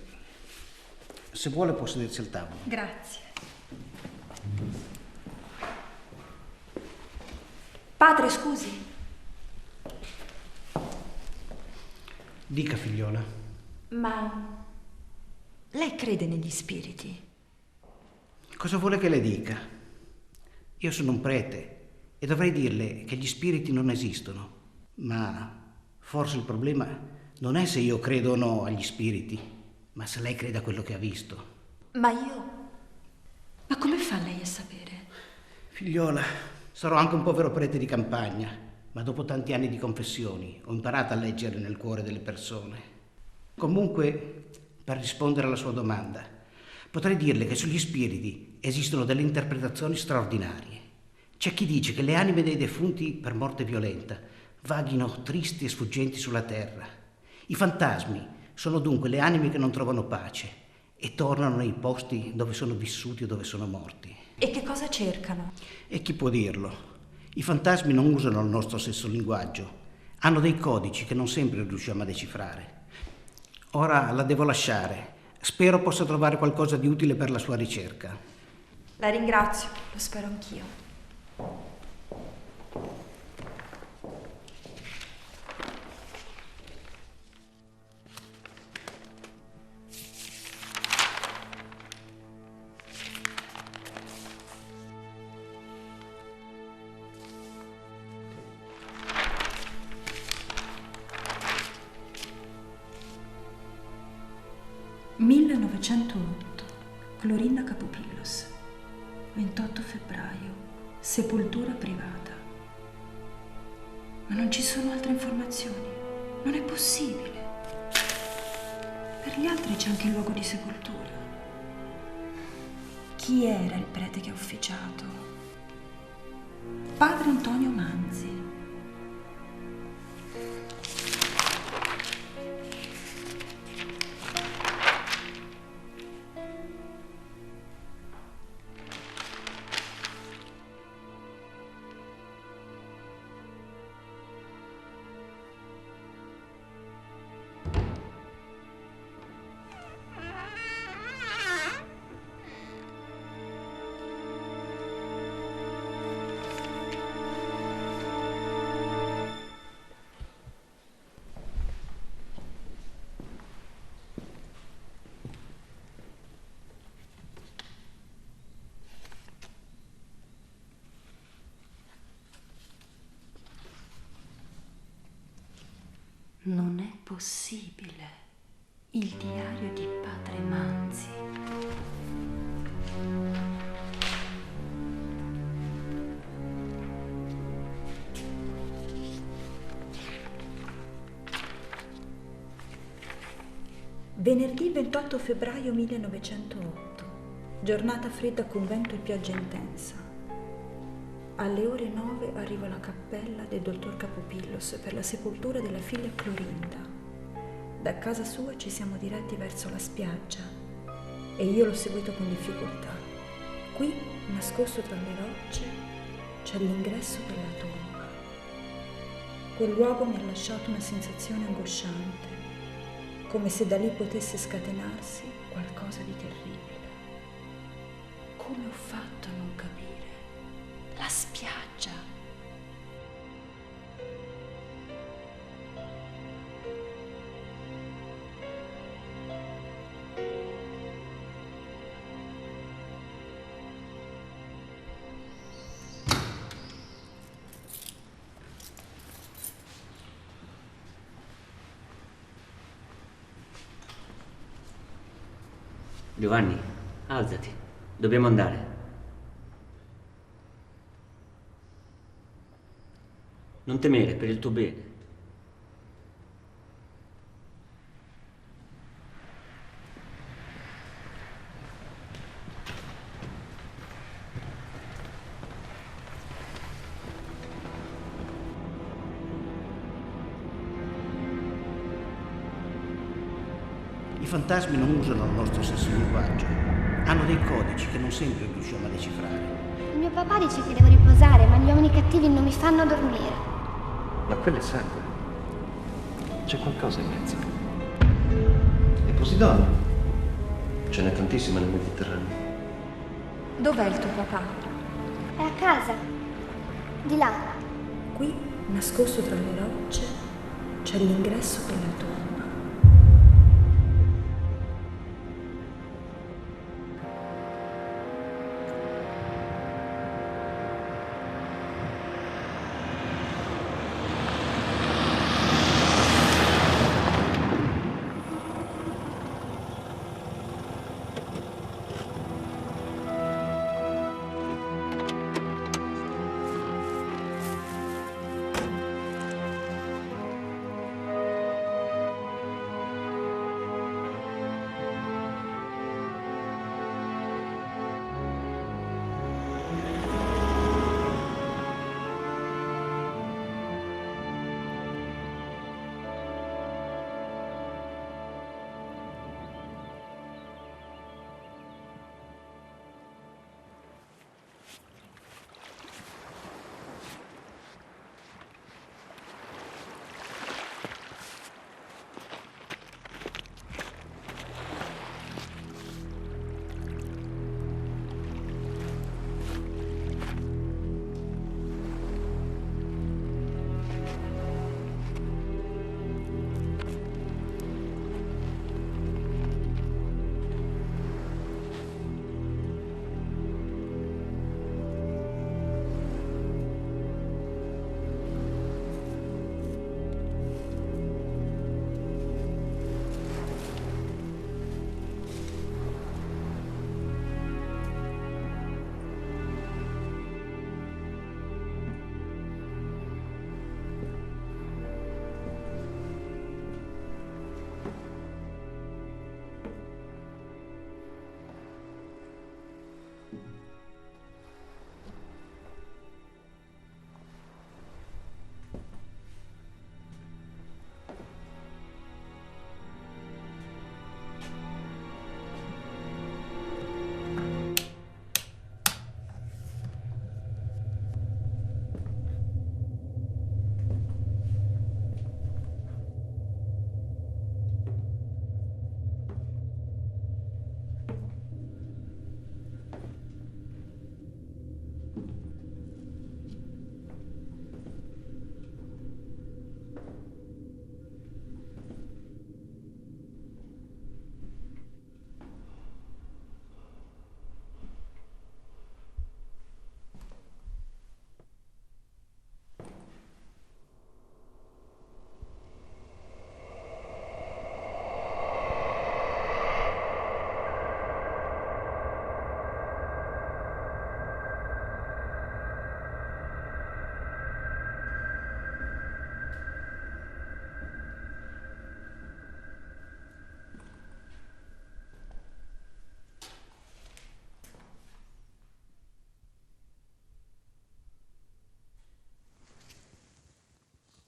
Se vuole può sedersi al tavolo. Grazie. Padre, scusi. Dica, figliola. Ma lei crede negli spiriti? Cosa vuole che le dica? Io sono un prete e dovrei dirle che gli spiriti non esistono. Ma forse il problema non è se io credo o no agli spiriti, ma se lei crede a quello che ha visto. Ma io? Ma come fa lei a sapere? Figliola, sarò anche un povero prete di campagna, ma dopo tanti anni di confessioni ho imparato a leggere nel cuore delle persone. Comunque, per rispondere alla sua domanda, potrei dirle che sugli spiriti esistono delle interpretazioni straordinarie. C'è chi dice che le anime dei defunti per morte violenta vaghino tristi e sfuggenti sulla terra. I fantasmi sono dunque le anime che non trovano pace e tornano nei posti dove sono vissuti o dove sono morti. E che cosa cercano? E chi può dirlo? I fantasmi non usano il nostro stesso linguaggio. Hanno dei codici che non sempre riusciamo a decifrare. Ora la devo lasciare. Spero possa trovare qualcosa di utile per la sua ricerca. La ringrazio, lo spero anch'io. Clorinda Capopillos, 28 febbraio, sepoltura privata. Ma non ci sono altre informazioni, non è possibile. Per gli altri c'è anche il luogo di sepoltura. Chi era il prete che ha ufficiato? Padre Antonio Manzi. Non è possibile. Il diario di padre Manzi. Venerdì 28 febbraio 1908. Giornata fredda con vento e pioggia intensa. Alle ore 9 arrivo alla cappella del dottor Capopillos per la sepoltura della figlia Clorinda. Da casa sua ci siamo diretti verso la spiaggia e io l'ho seguito con difficoltà. Qui, nascosto tra le rocce, c'è l'ingresso della tomba. Quel luogo mi ha lasciato una sensazione angosciante, come se da lì potesse scatenarsi qualcosa di terribile. Come ho fatto a non capire? La spiaggia. Giovanni, alzati. Dobbiamo andare. Non temere, per il tuo bene. I fantasmi non usano il nostro stesso linguaggio. Hanno dei codici che non sempre riusciamo a decifrare. Il mio papà dice che devo riposare, ma gli uomini cattivi non mi fanno dormire. Ma quello è sangue. C'è qualcosa in mezzo. E Poseidone? Ce n'è tantissima nel Mediterraneo. Dov'è il tuo papà? È a casa. Di là. Qui, nascosto tra le rocce, c'è l'ingresso della tomba.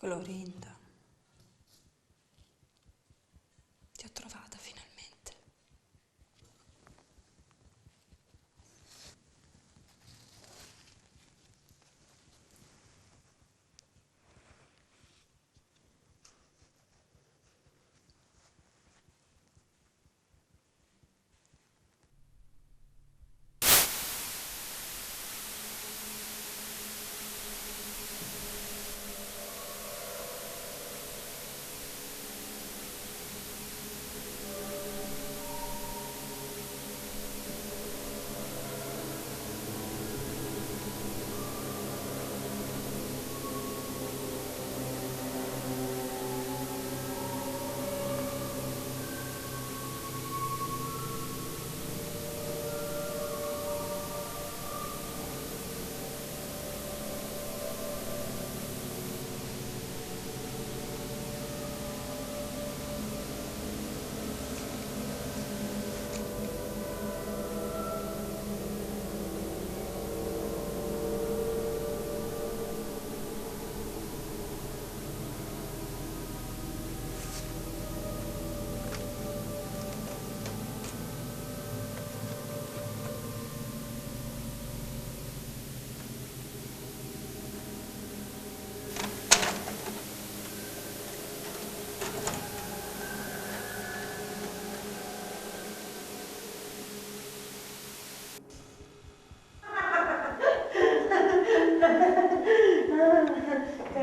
Clorinda, ti ho trovata finalmente.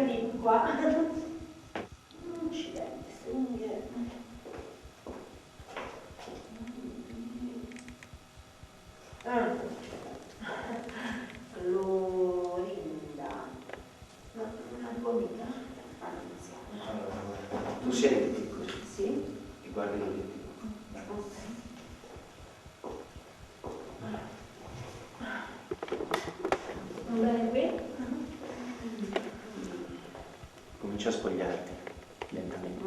Vieni qua. Accidenti, stringhe. Clorinda. Una gomita? Tu siediti così. Sì? E guardi l'obiettivo. Bene qui? Comincia a spogliarti lentamente.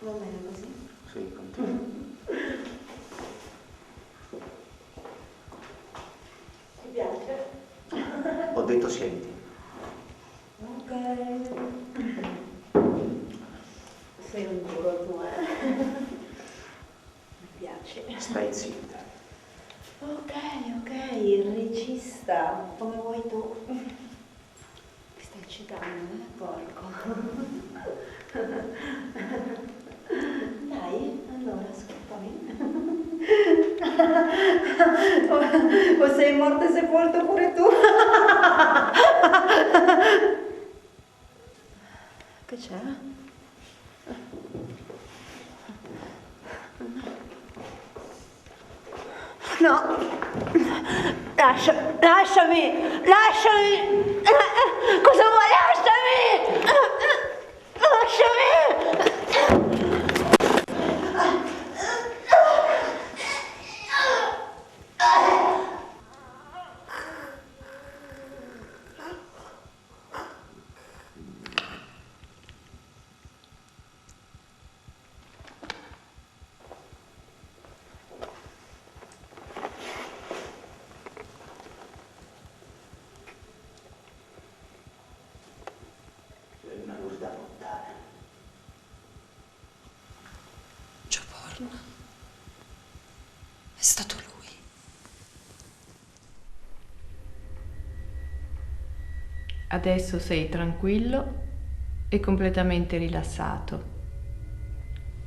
Va bene così? Sì, continua. Ti piace? Ho detto siediti. Ok. Sei un duro tu, Mi piace. Stai zitta. Ok, il regista, come vuoi tu. Mi stai eccitando, porco. Dai, allora scappami. O sei morto e sepolto pure tu. Che c'è? No, lasciami! Cosa vuoi? Lasciami! È stato lui. Adesso sei tranquillo e completamente rilassato.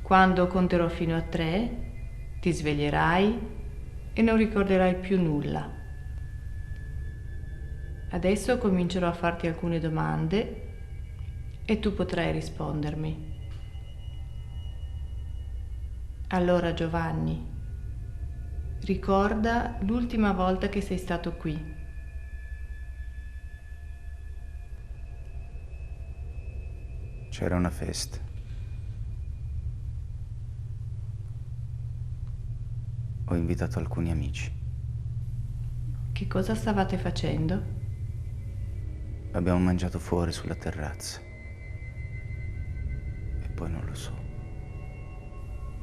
Quando conterò fino a 3, ti sveglierai e non ricorderai più nulla. Adesso comincerò a farti alcune domande e tu potrai rispondermi. Allora, Giovanni, ricorda l'ultima volta che sei stato qui. C'era una festa. Ho invitato alcuni amici. Che cosa stavate facendo? Abbiamo mangiato fuori sulla terrazza. E poi non lo so.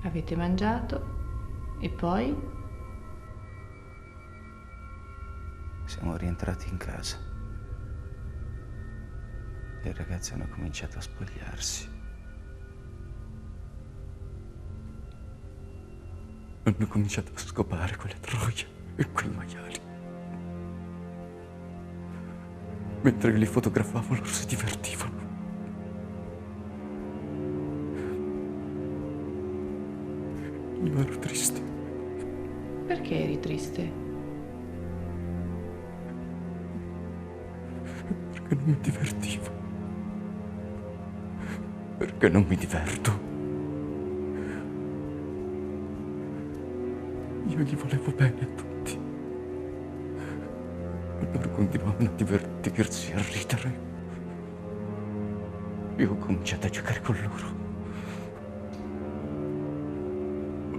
Avete mangiato E poi? Siamo rientrati in casa. Le ragazze hanno cominciato a spogliarsi. Hanno cominciato a scopare quelle troie e quei maiali. Mentre li fotografavo, loro si divertivano. Io ero triste. Perché eri triste? Perché non mi divertivo. Perché non mi diverto. Io gli volevo bene a tutti. Loro continuavano a divertirsi, a ridere. Io ho cominciato a giocare con loro.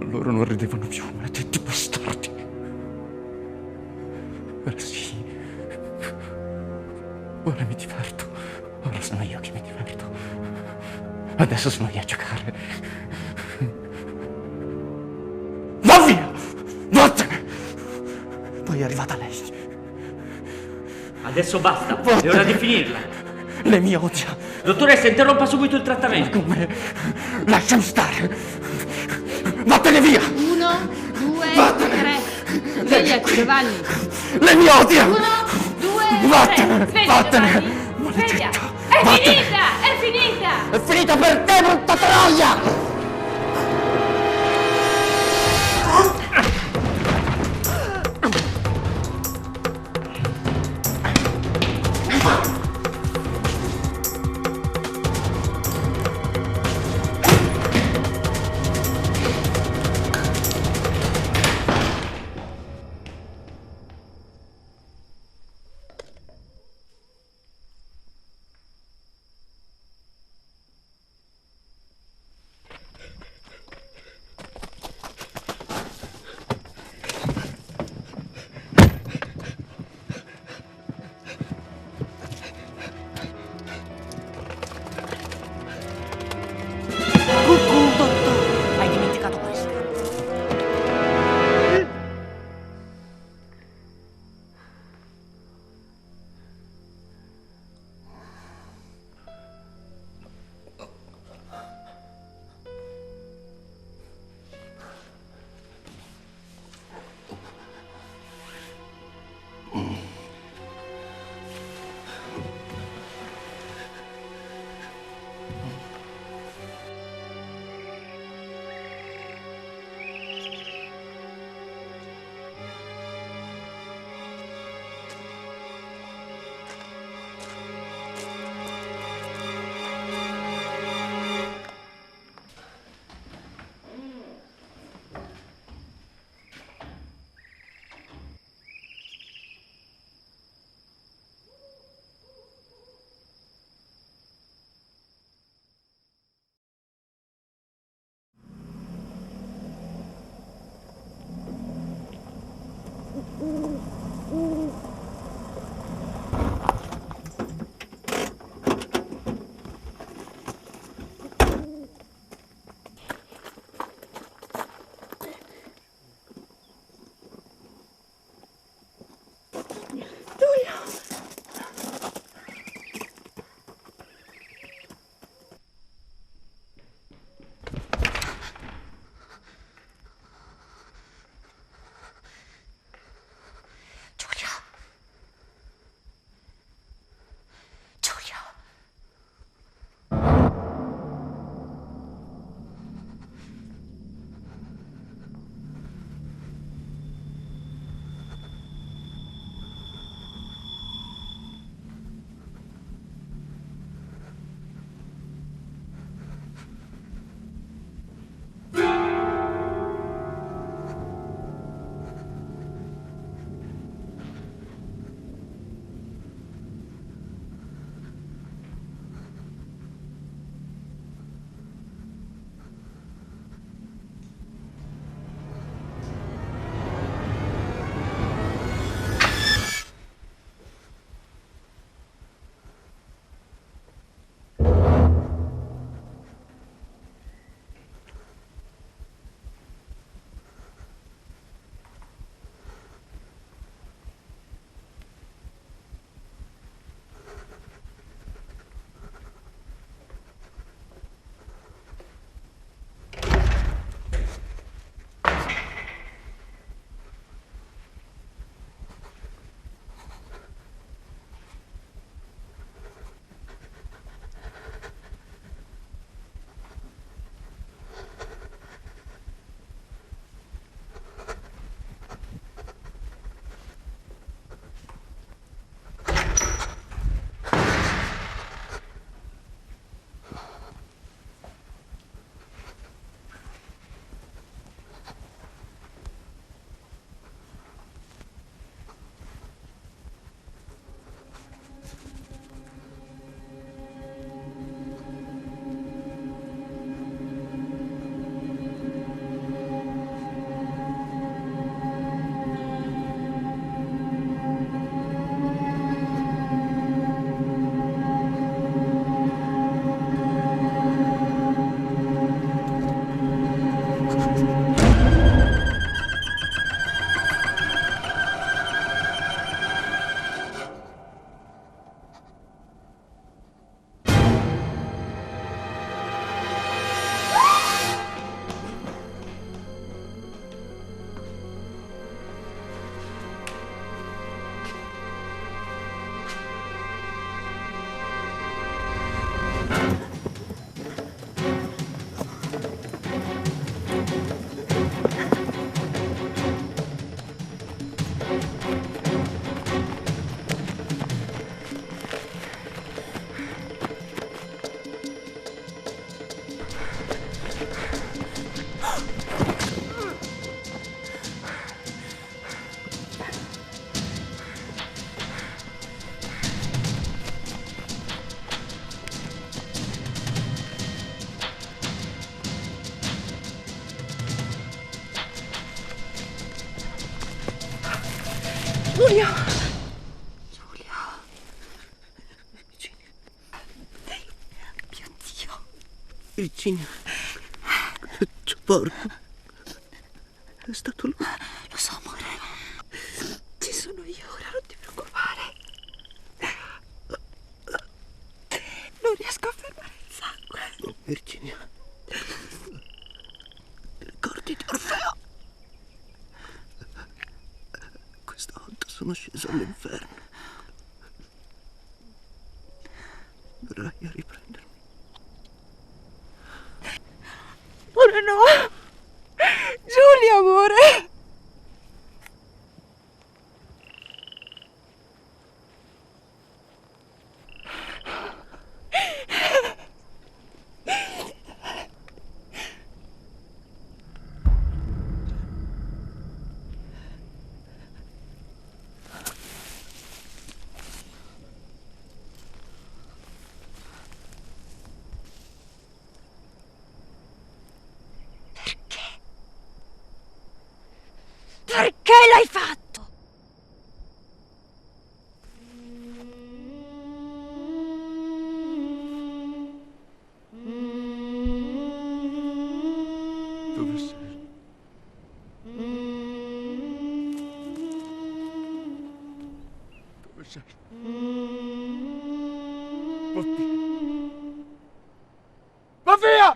Loro non ridevano più, maledetti bastardi. Ora sì. Ora mi diverto. Ora sono io che mi diverto. Adesso sono io a giocare. Va via! Vattene! Poi è arrivata lei. Adesso basta, Vattene. è ora di finirla. Lei mi odia. Dottoressa, interrompa subito il trattamento. Come? Lasciami stare. Vattene via! 1, 2, Vattene. 3. Svegliati, Giovanni. Lei mi odia! 1, 2, Vattene, 3. Sveglia, vattene. Giovanni. Sveglia. È Vattene. finita! È finita! È finita per te, brutta troia! Giulio! Mio Dio! Virginia, porco. È stato lui. Lo so, amore. Ci sono io ora, non ti preoccupare. Non riesco a fermare il sangue. Oh, Virginia. Ricordi di Orfeo? Questa volta sono sceso all'inferno. Verrai a riprendermi. Amore, no! Giulia, amore! Perché l'hai fatto? Dove sei? Dove sei? Va via!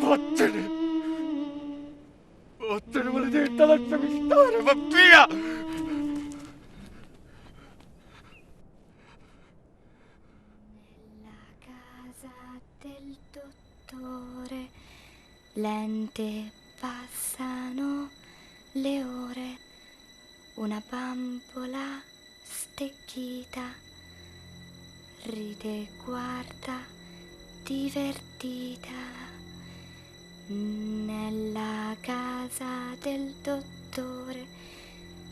Vattene! Vattene, maledetta, lasciami stare, va via! Nella casa del dottore lente passano le ore, una bambola stecchita ride, guarda, divertita. Nella casa del dottore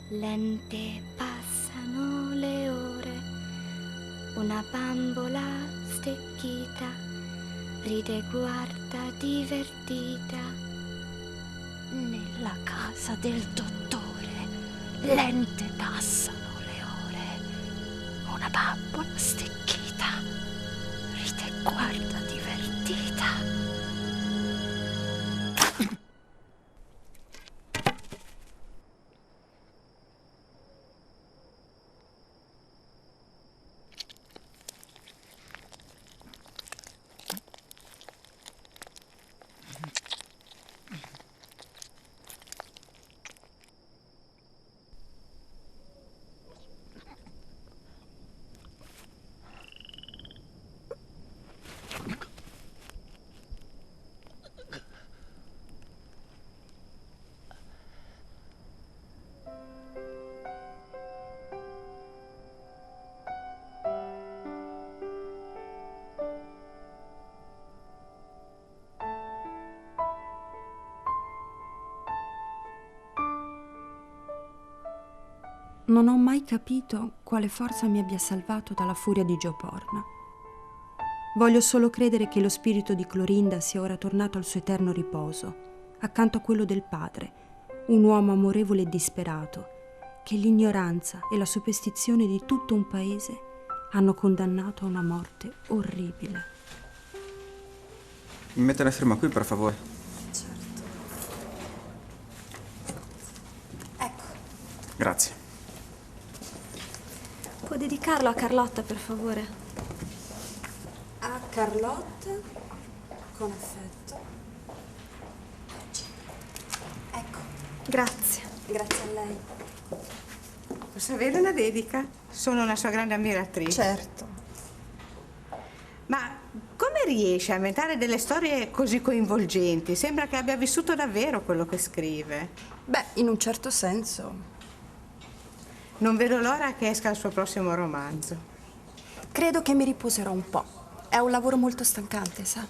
lente passano le ore, una bambola stecchita ride, guarda, divertita. Nella casa del dottore lente passano le ore, una bambola stecchita ride, guarda, divertita. Non ho mai capito quale forza mi abbia salvato dalla furia di Joe Porna. Voglio solo credere che lo spirito di Clorinda sia ora tornato al suo eterno riposo, accanto a quello del padre, un uomo amorevole e disperato, che l'ignoranza e la superstizione di tutto un paese hanno condannato a una morte orribile. Mi mette la firma qui, per favore. Certo. Ecco. Grazie. Può dedicarlo a Carlotta, per favore? A Carlotta, con affetto. Ecco. Grazie. Grazie a lei. Posso avere una dedica? Sono una sua grande ammiratrice. Certo. Ma come riesce a inventare delle storie così coinvolgenti? Sembra che abbia vissuto davvero quello che scrive. Beh, in un certo senso. Non vedo l'ora che esca il suo prossimo romanzo. Credo che mi riposerò un po'. È un lavoro molto stancante, sa?